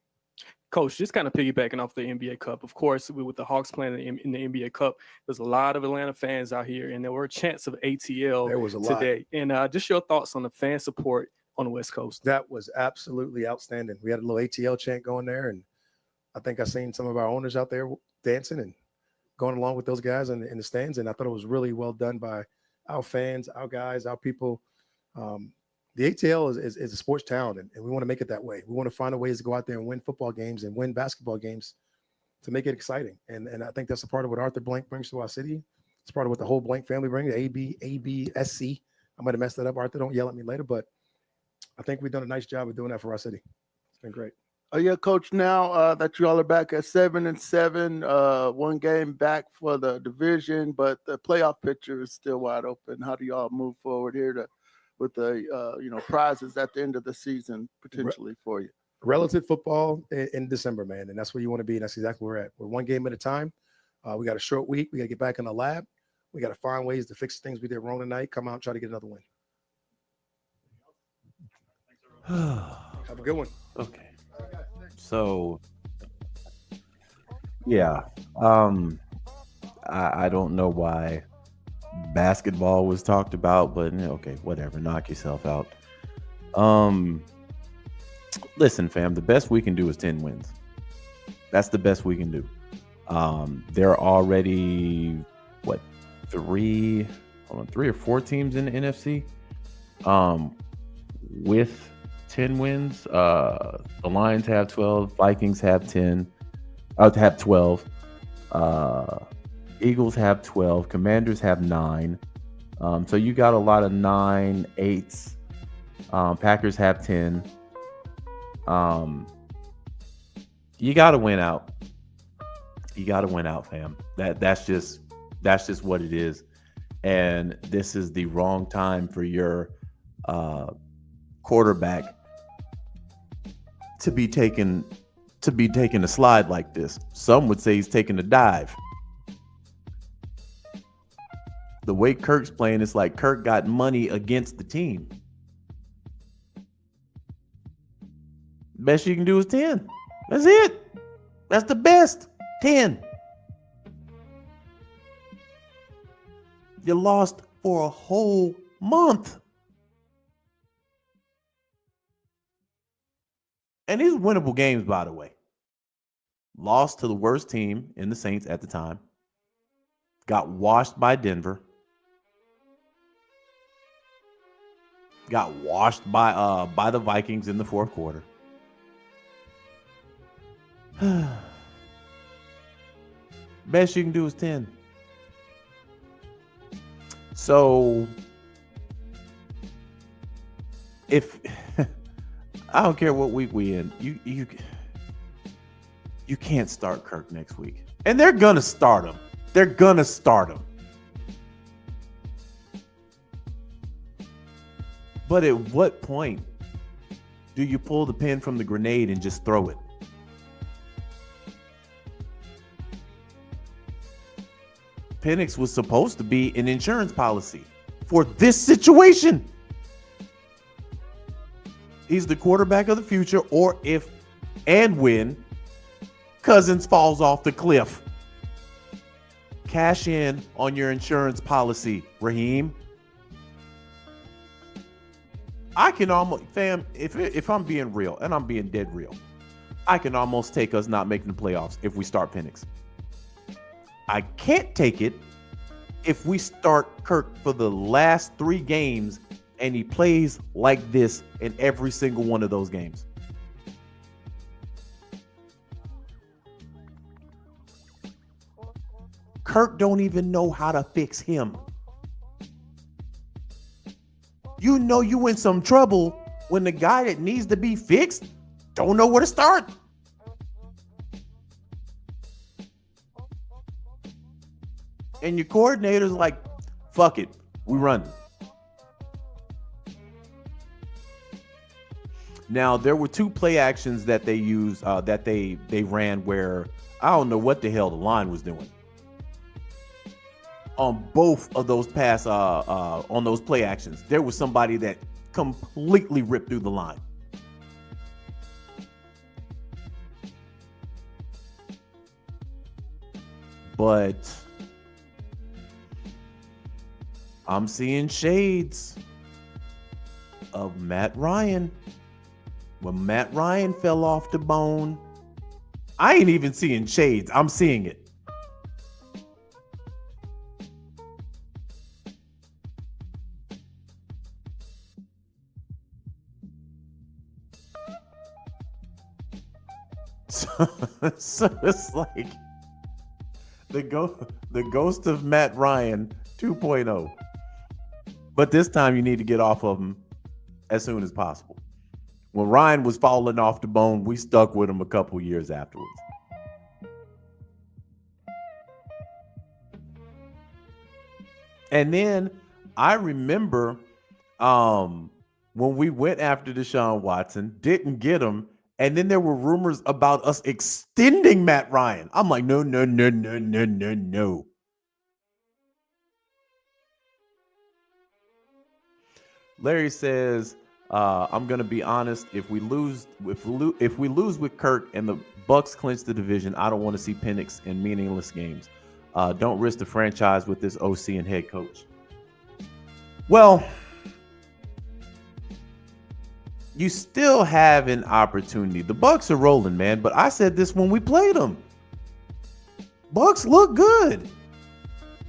Coach, just kind of piggybacking off the NBA Cup. Of course, with the Hawks playing in the NBA Cup, there's a lot of Atlanta fans out here, and there were a chance of ATL there was a today. Lot. And just your thoughts on the fan support on the West Coast. That was absolutely outstanding. We had a little ATL chant going there, and I think I seen some of our owners out there dancing and going along with those guys in the stands, and I thought it was really well done by our fans, our guys, our people. the ATL is a sports town, and we want to make it that way. We want to find a ways to go out there and win football games and win basketball games to make it exciting. And I think that's a part of what Arthur Blank brings to our city. It's part of what the whole Blank family brings, ABSC. I might have messed that up, Arthur. Don't yell at me later, but I think we've done a nice job of doing that for our city. It's been great. Yeah, Coach, now that you all are back at 7-7, one game back for the division, but the playoff picture is still wide open. How do y'all move forward here with the prizes at the end of the season potentially for you? Relative football in December, man, and that's where you want to be, and that's exactly where we're at. We're one game at a time. We got a short week. We got to get back in the lab. We got to find ways to fix things we did wrong tonight, come out and try to get another win. Have a good one. Okay. So, yeah, I don't know why basketball was talked about, but okay, whatever. Knock yourself out. Listen, fam, the best we can do is 10 wins. That's the best we can do. There are already three or four teams in the NFC with 10 wins. The Lions have 12, Vikings have 10, have 12, Eagles have 12, Commanders have 9. So you got a lot of 9, 8s. Packers have 10. You got to win out. You got to win out, fam. That's just what it is. And this is the wrong time for your quarterback to be taking a slide like this. Some would say he's taking a dive. The way Kirk's playing, it's like Kirk got money against the team. Best you can do is 10. That's it. That's the best. 10. You lost for a whole month. And these winnable games, by the way. Lost to the worst team in the Saints at the time. Got washed by Denver. Got washed by the Vikings in the fourth quarter. Best you can do is 10. So if I don't care what week we in, you can't start Kirk next week. And they're gonna start him. They're gonna start him. But at what point do you pull the pin from the grenade and just throw it? Penix was supposed to be an insurance policy for this situation. He's the quarterback of the future, or if and when Cousins falls off the cliff. Cash in on your insurance policy, Raheem. I can almost, fam, if I'm being real, and I'm being dead real, I can almost take us not making the playoffs if we start Penix. I can't take it if we start Kirk for the last 3 games and he plays like this in every single one of those games. Kirk don't even know how to fix him. You know you in some trouble when the guy that needs to be fixed don't know where to start. And your coordinator's like, fuck it, we run. Now, there were 2 play actions that they used, that they ran where I don't know what the hell the line was doing. On both of those on those play actions, there was somebody that completely ripped through the line. But I'm seeing shades of Matt Ryan. When Matt Ryan fell off the bone, I ain't even seeing shades. I'm seeing it. So it's like the ghost of Matt Ryan 2.0. But this time you need to get off of him as soon as possible. When Ryan was falling off the bone, we stuck with him a couple years afterwards. And then I remember when we went after Deshaun Watson, didn't get him, and then there were rumors about us extending Matt Ryan. I'm like, no. Larry says, I'm gonna be honest. If we lose with Kirk and the Bucks clinch the division, I don't want to see Penix in meaningless games. Don't risk the franchise with this OC and head coach. Well, you still have an opportunity. The Bucks are rolling, man. But I said this when we played them. Bucks look good,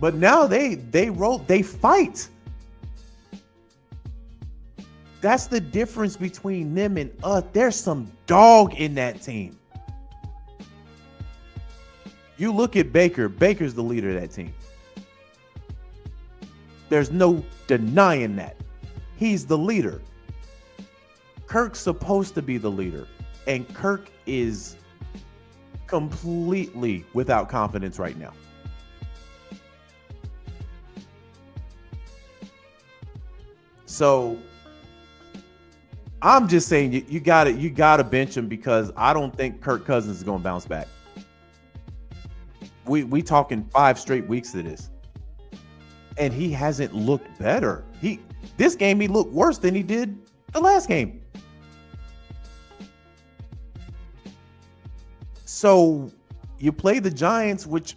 but now they roll. They fight. That's the difference between them and us. There's some dog in that team. You look at Baker. Baker's the leader of that team. There's no denying that. He's the leader. Kirk's supposed to be the leader, and Kirk is completely without confidence right now. So I'm just saying you gotta bench him, because I don't think Kirk Cousins is gonna bounce back. We talking 5 straight weeks of this, and he hasn't looked better. This game he looked worse than he did the last game. So you play the Giants, which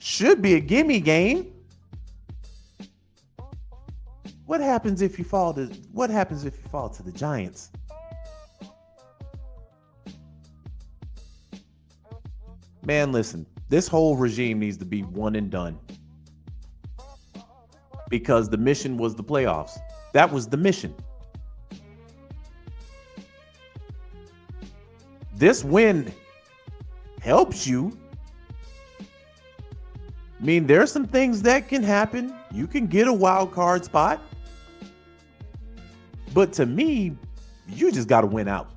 should be a gimme game. What happens if you fall to the Giants? Man, listen, this whole regime needs to be one and done, because the mission was the playoffs. That was the mission. This win helps you. I mean, there's some things that can happen. You can get a wild card spot. But to me, you just got to win out.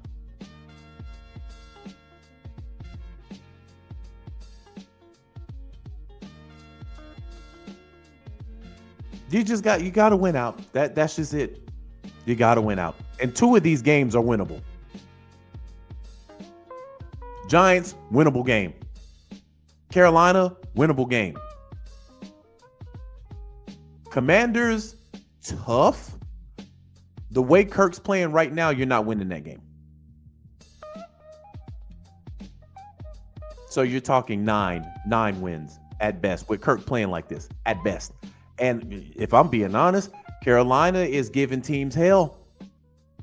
You got to win out. That's just it. You got to win out. And 2 of these games are winnable. Giants, winnable game. Carolina, winnable game. Commanders, tough. The way Kirk's playing right now, you're not winning that game. So you're talking nine wins at best with Kirk playing like this at best. And if I'm being honest, Carolina is giving teams hell.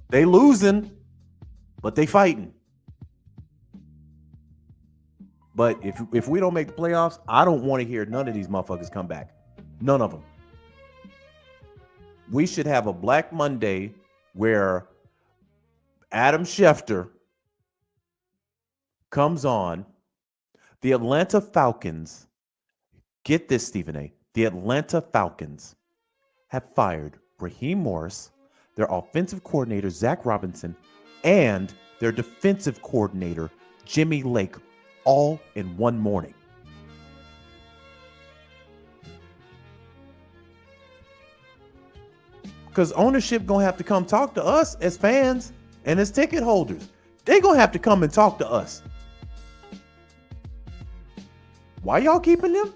They losing, but they fighting. But if we don't make the playoffs, I don't want to hear none of these motherfuckers come back. None of them. We should have a Black Monday where Adam Schefter comes on. The Atlanta Falcons, get this, Stephen A. The Atlanta Falcons have fired Raheem Morris, their offensive coordinator, Zach Robinson, and their defensive coordinator, Jimmy Lake, all in one morning. Because ownership gonna have to come talk to us as fans and as ticket holders. They gonna have to come and talk to us. Why y'all keeping them?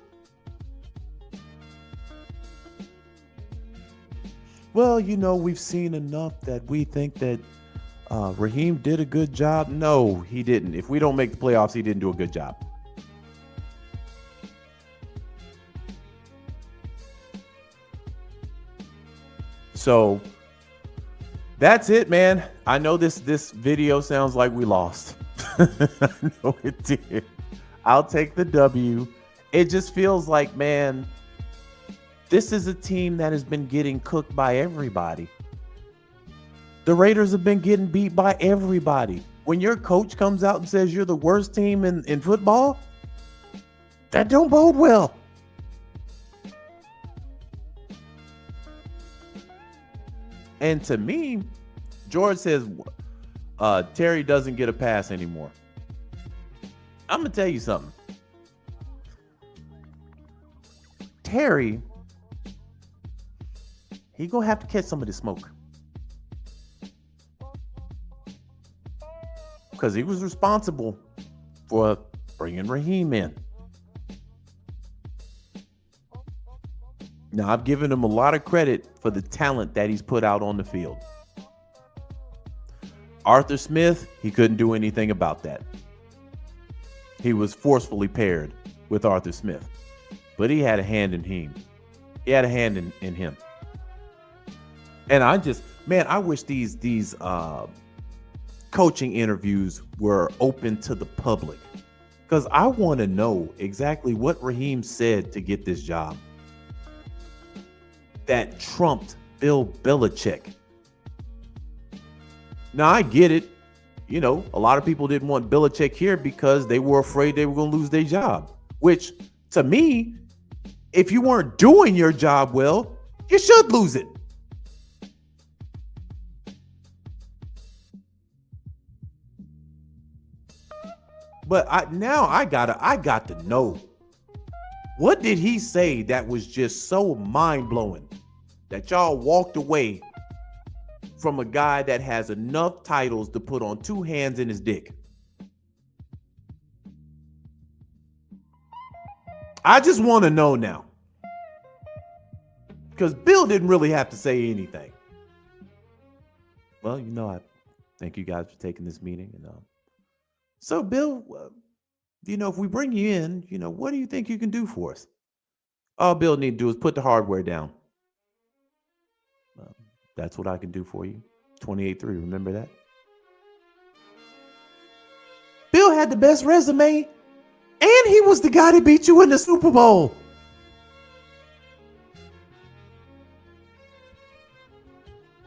Well, we've seen enough that we think that Raheem did a good job. No, he didn't. If we don't make the playoffs, he didn't do a good job. So that's it, man. I know this video sounds like we lost. I know it did. I'll take the W. It just feels like, man, this is a team that has been getting cooked by everybody. The Raiders have been getting beat by everybody. when your coach comes out and says you're the worst team in football, that don't bode well. And to me, George says Terry doesn't get a pass anymore. I'm going to tell you something. Terry, he going to have to catch some of this smoke. Because he was responsible for bringing Raheem in. Now, I've given him a lot of credit for the talent that he's put out on the field. Arthur Smith, he couldn't do anything about that. He was forcefully paired with Arthur Smith. But he had a hand in him. He had a hand in him. And I wish these coaching interviews were open to the public. Because I want to know exactly what Raheem said to get this job that trumped Bill Belichick. Now, I get it. You know, a lot of people didn't want Belichick here because they were afraid they were going to lose their job. Which, to me, if you weren't doing your job well, you should lose it. But I got to know, what did he say that was just so mind-blowing that y'all walked away from a guy that has enough titles to put on two hands in his dick? I just want to know now. Because Bill didn't really have to say anything. Well, I thank you guys for taking this meeting. So, Bill, if we bring you in, what do you think you can do for us? All Bill need to do is put the hardware down. That's what I can do for you. 28-3, remember that? Bill had the best resume, and he was the guy that beat you in the Super Bowl.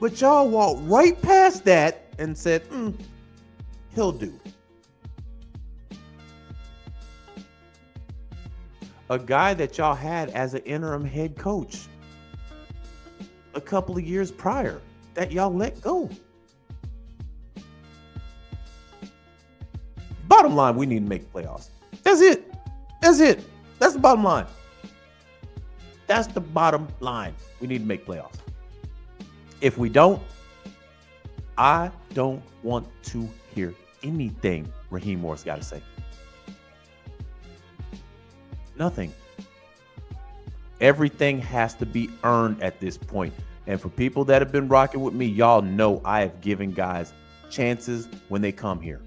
But y'all walked right past that and said, he'll do. A guy that y'all had as an interim head coach a couple of years prior that y'all let go. Bottom line, we need to make the playoffs. That's it. That's it. That's the bottom line. That's the bottom line. We need to make playoffs. If we don't, I don't want to hear anything Raheem Morris got to say. Nothing. Everything has to be earned at this point. And for people that have been rocking with me, y'all know I have given guys chances when they come here.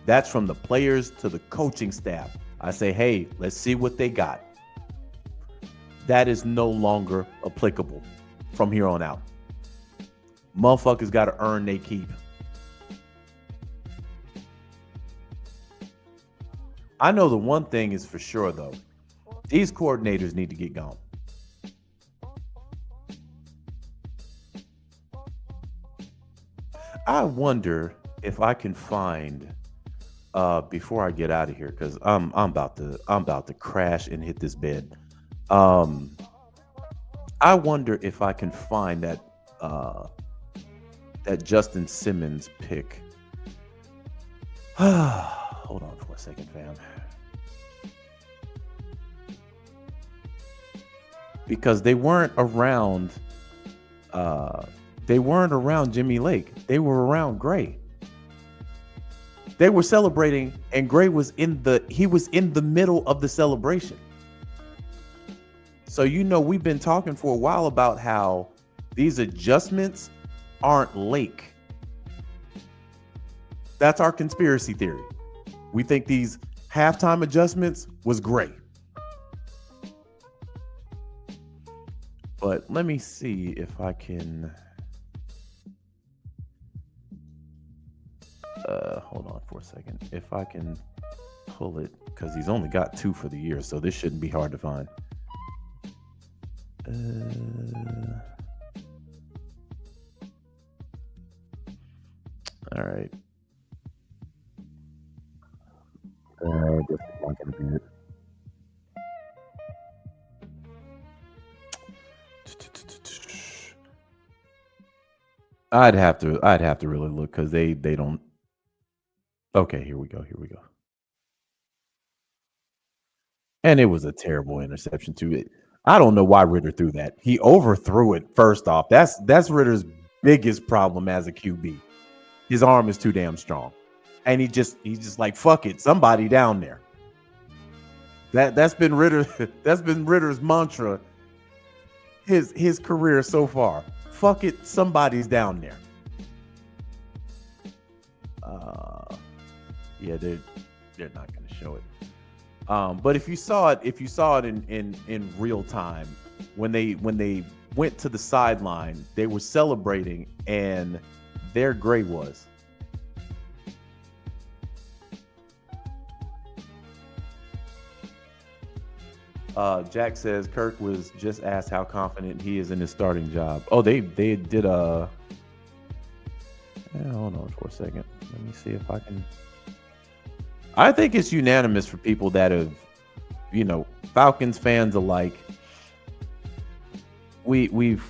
That's from the players to the coaching staff. I say, hey, let's see what they got. That is no longer applicable from here on out. Motherfuckers got to earn their keep. I know the one thing is for sure, though. These coordinators need to get gone. I wonder if I can find before I get out of here, because I'm about to crash and hit this bed. I wonder if I can find that Justin Simmons pick. Hold on for a second, fam. Because they weren't around Jimmy Lake. They were around Gray. They were celebrating, and Gray was in the middle of the celebration. So we've been talking for a while about how these adjustments aren't Lake. That's our conspiracy theory. We think these halftime adjustments was Gray. But let me see if I can hold on for a second. If I can pull it, because he's only got 2 for the year, so this shouldn't be hard to find. All right. This is not gonna be it. I'd have to really look because they don't. Okay, here we go. And it was a terrible interception too. I don't know why Ritter threw that. He overthrew it. First off, that's Ritter's biggest problem as a QB. His arm is too damn strong, and he's just like, fuck it, somebody down there. That's been Ritter's mantra. His career so far. Fuck it, somebody's down there. Yeah, they're not going to show it. But if you saw it in real time, when they went to the sideline, they were celebrating, and there Gray was. Jack says Kirk was just asked how confident he is in his starting job. Oh, they did a. Hold on for a second. Let me see if I can. I think it's unanimous for people that have, Falcons fans alike. We've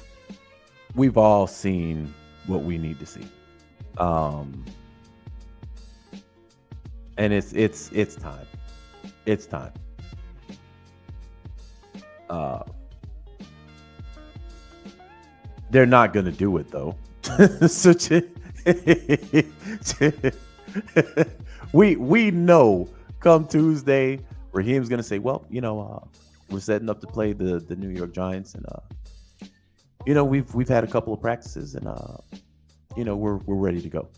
all seen what we need to see, and it's time. It's time. They're not going to do it though. So we know come Tuesday, Raheem's going to say, well, we're setting up to play the New York Giants, and we've had a couple of practices, and we're ready to go.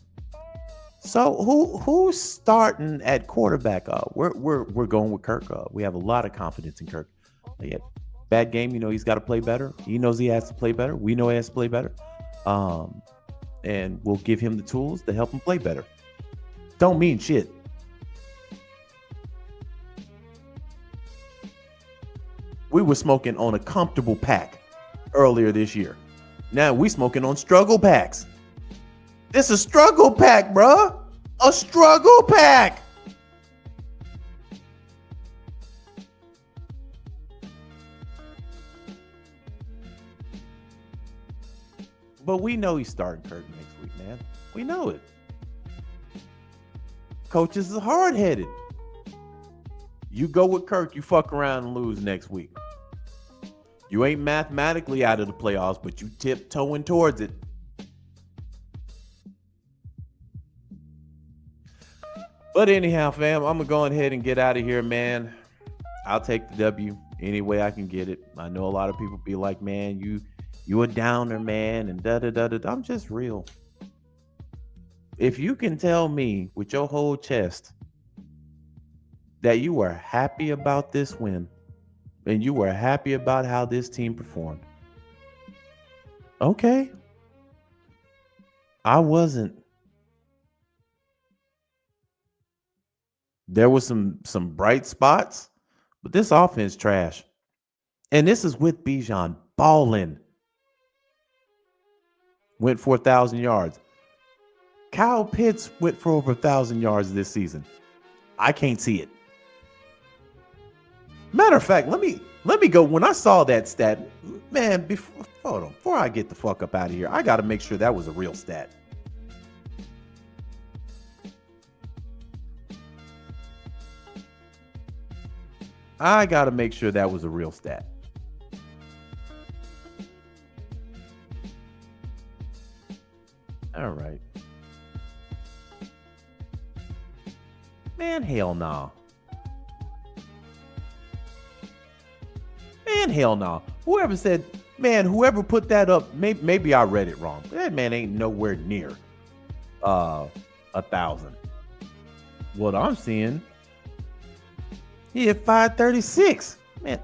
So who's starting at quarterback? We're going with Kirk. We have a lot of confidence in Kirk. Yeah, bad game, he's got to play better. He knows he has to play better. We know he has to play better. And we'll give him the tools to help him play better. Don't mean shit. We were smoking on a comfortable pack earlier this year. Now we smoking on struggle packs. This is a struggle pack, bruh. A struggle pack. But we know he's starting Kirk next week, man. We know it. Coaches is hard-headed. You go with Kirk, you fuck around and lose next week. You ain't mathematically out of the playoffs, but you tiptoeing towards it. But anyhow, fam, I'm going to go ahead and get out of here, man. I'll take the W any way I can get it. I know a lot of people be like, man, you a downer, man, and da-da-da-da. I'm just real. If you can tell me with your whole chest that you are happy about this win and you were happy about how this team performed, okay. I wasn't. There was some bright spots, but this offense trash. And this is with Bijan balling. Went for 1,000 yards. Kyle Pitts went for over 1,000 yards this season. I can't see it. Matter of fact, let me go. When I saw that stat, man, before I get the fuck up out of here, I got to make sure that was a real stat. I got to make sure that was a real stat. All right. Man, hell no. Man, hell no. Whoever said, man, whoever put that up, maybe I read it wrong. That man ain't nowhere near 1,000. What I'm seeing, he hit 536. Man,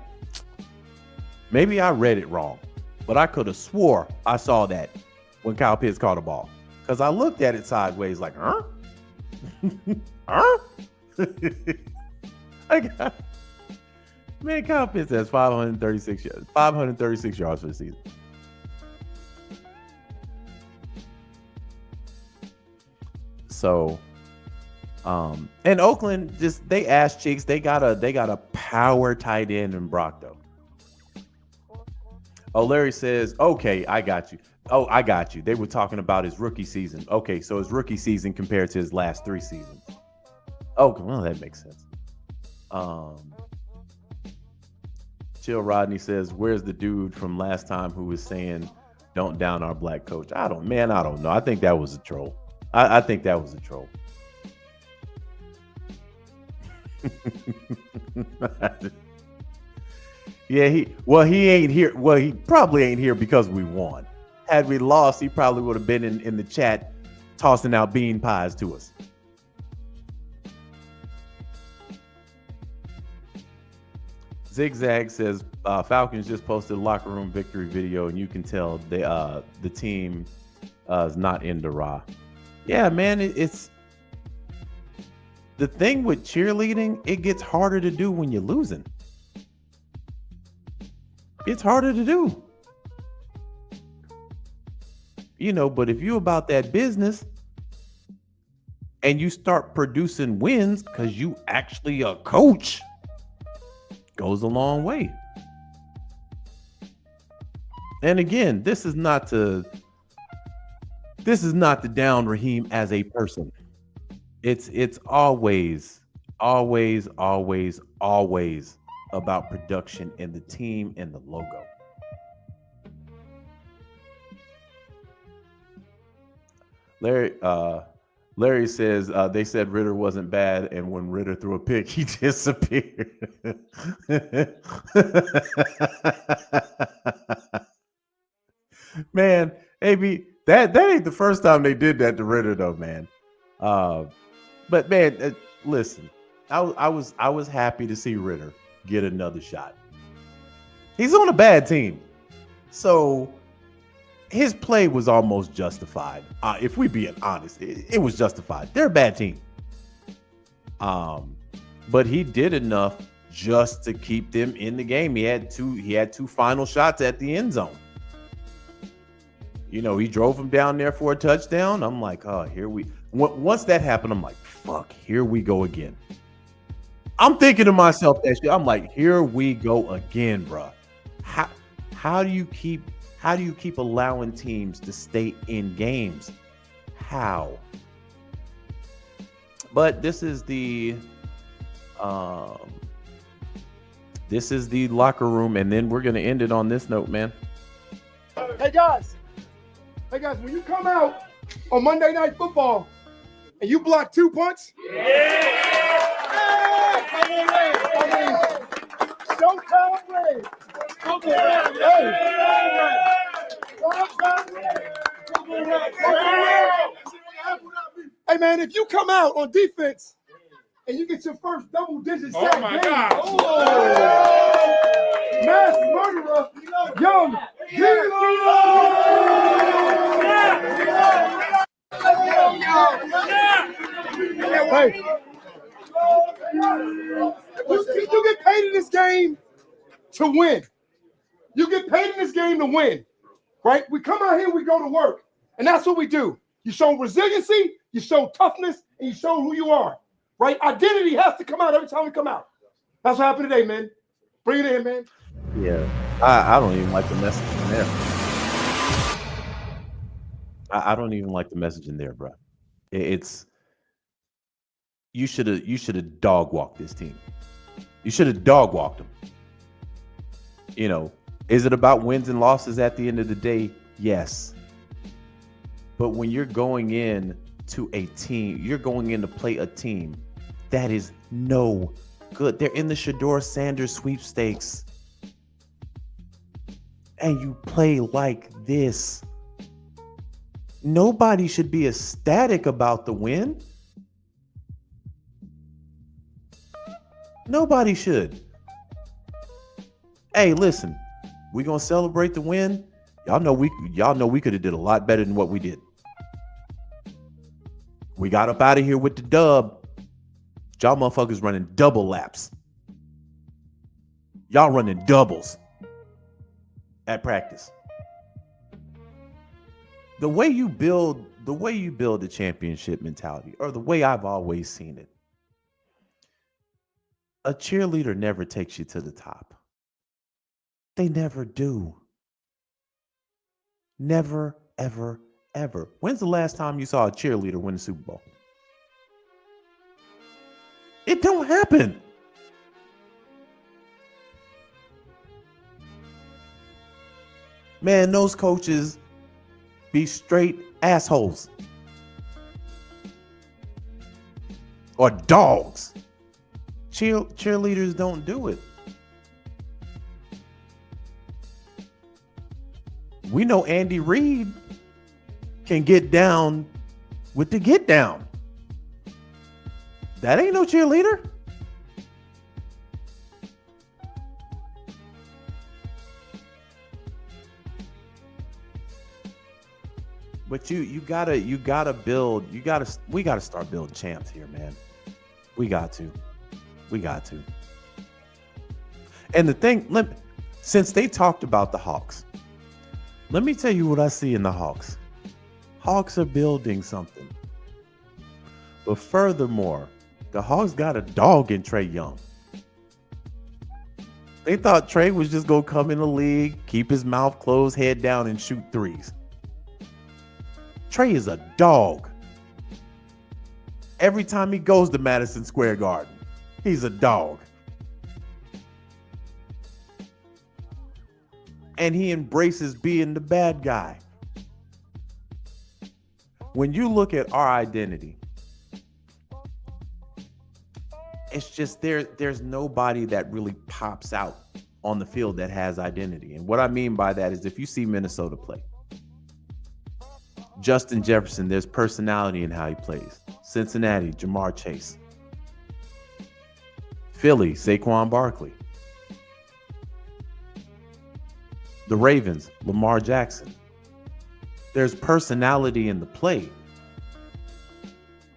maybe I read it wrong, but I could have swore I saw that when Kyle Pitts caught the ball. Because I looked at it sideways like, huh? Huh? Man, Kyle Pitts has 536 yards for the season. So, and Oakland just they ass cheeks. They got a power tight end in Brock though. Oh, Larry says, okay, I got you. Oh, I got you. They were talking about his rookie season. Okay, so his rookie season compared to his last 3 seasons. Oh, well, that makes sense. Chill Rodney says, where's the dude from last time who was saying, don't down our black coach? I don't know. I think that was a troll. I think that was a troll. Yeah, he ain't here. Well, he probably ain't here because we won. Had we lost, he probably would have been in the chat tossing out bean pies to us. Zigzag says Falcons just posted a locker room victory video, and you can tell the team is not into raw. Yeah, man, it's the thing with cheerleading. It gets harder to do when you're losing. It's harder to do, but if you're about that business and you start producing wins because you actually a coach, goes a long way. And again, this is not to down Raheem as a person. It's always about production and the team and the logo. Larry says they said Ritter wasn't bad, and when Ritter threw a pick, he disappeared. Man, AB, that ain't the first time they did that to Ritter though, man. But man, listen, I was happy to see Ritter get another shot. He's on a bad team, so his play was almost justified. If we being honest, it was justified. They're a bad team. But he did enough just to keep them in the game. He had two final shots at the end zone. He drove him down there for a touchdown. I'm like, oh, once that happened, I'm like, fuck, here we go again. I'm thinking to myself that shit. I'm like, here we go again, bro. How do you keep allowing teams to stay in games? How? But this is the locker room, and then we're gonna end it on this note, man. Hey guys, when you come out on Monday Night Football and you block 2 punts, hey man, if you come out on defense and you get your first double-digit sack, oh my God! Mass murderer, young Hey, you get paid in this game to win. You get paid in this game to win, right? We come out here, we go to work, and that's what we do. You show resiliency, you show toughness, and you show who you are, right? Identity has to come out every time we come out. That's what happened today, man. Bring it in, man. Yeah, I don't even like the message in there. I don't even like the message in there, bro. It's you should have dog walked this team. You should have dog walked them. Is it about wins and losses at the end of the day? Yes. But when you're going in to a team, you're going in to play a team that is no good. They're in the Shedeur Sanders sweepstakes. And you play like this. Nobody should be ecstatic about the win. Nobody should. Hey, listen, we're gonna celebrate the win. Y'all know we could have did a lot better than what we did. We got up out of here with the dub. Y'all motherfuckers running double laps. Y'all running doubles at practice. The way you build the way you build a championship mentality, or the way I've always seen it, a cheerleader never takes you to the top. They never do. Never, ever, ever. When's the last time you saw a cheerleader win the Super Bowl? It don't happen. Man, those coaches be straight assholes. Or dogs. Cheerleaders don't do it. We know Andy Reid can get down with the get down. That ain't no cheerleader. But we gotta start building champs here, man. We got to. And the thing, since they talked about the Hawks, let me tell you what I see in the Hawks. Hawks are building something. But furthermore, the Hawks got a dog in Trae Young. They thought Trae was just going to come in the league, keep his mouth closed, head down, and shoot threes. Trae is a dog. Every time he goes to Madison Square Garden, he's a dog. And he embraces being the bad guy. When you look at our identity, it's just there's nobody that really pops out on the field that has identity. And what I mean by that is if you see Minnesota play, Justin Jefferson, there's personality in how he plays. Cincinnati, Jamar Chase. Philly, Saquon Barkley. The Ravens, Lamar Jackson. There's personality in the play.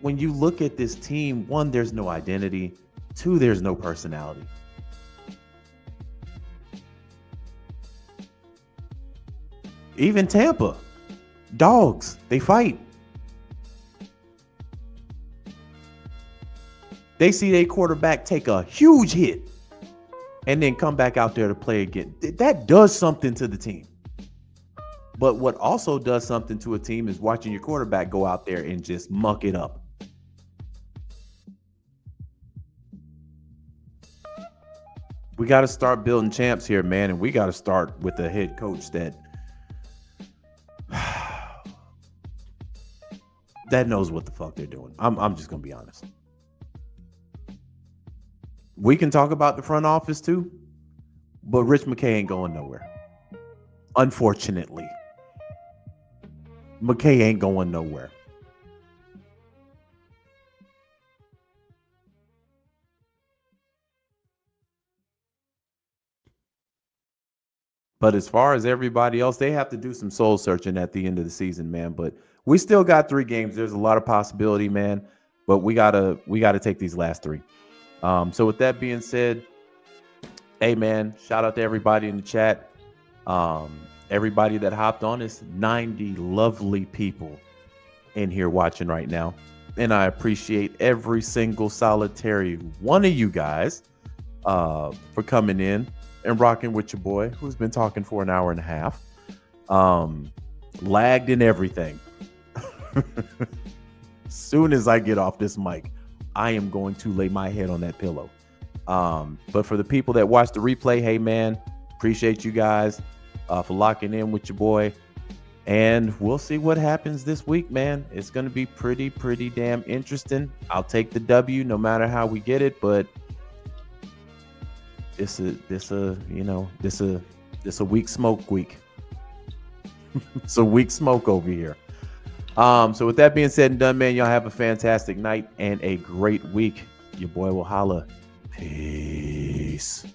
When you look at this team, one, there's no identity. Two, there's no personality. Even Tampa, dogs, they fight. They see their quarterback take a huge hit and then come back out there to play again. That does something to the team. But what also does something to a team is watching your quarterback go out there and just muck it up. We got to start building champs here, man, and we got to start with a head coach that knows what the fuck they're doing. I'm just going to be honest. We can talk about the front office too, but Rich McKay ain't going nowhere. Unfortunately. McKay ain't going nowhere. But as far as everybody else, they have to do some soul searching at the end of the season, man. But we still got 3 games. There's a lot of possibility, man. But we gotta take these last 3. So with that being said, hey man, shout out to everybody in the chat. Everybody that hopped on, is 90 lovely people in here watching right now. And I appreciate every single solitary one of you guys for coming in and rocking with your boy, who's been talking for an hour and a half. Lagged and everything. Soon as I get off this mic, I am going to lay my head on that pillow. But for the people that watch the replay, hey man, appreciate you guys for locking in with your boy. And we'll see what happens this week, man. It's going to be pretty damn interesting. I'll take the W no matter how we get it, but this a weak smoke week. It's a weak smoke over here. So with that being said and done, man, y'all have a fantastic night and a great week. Your boy will holla. Peace.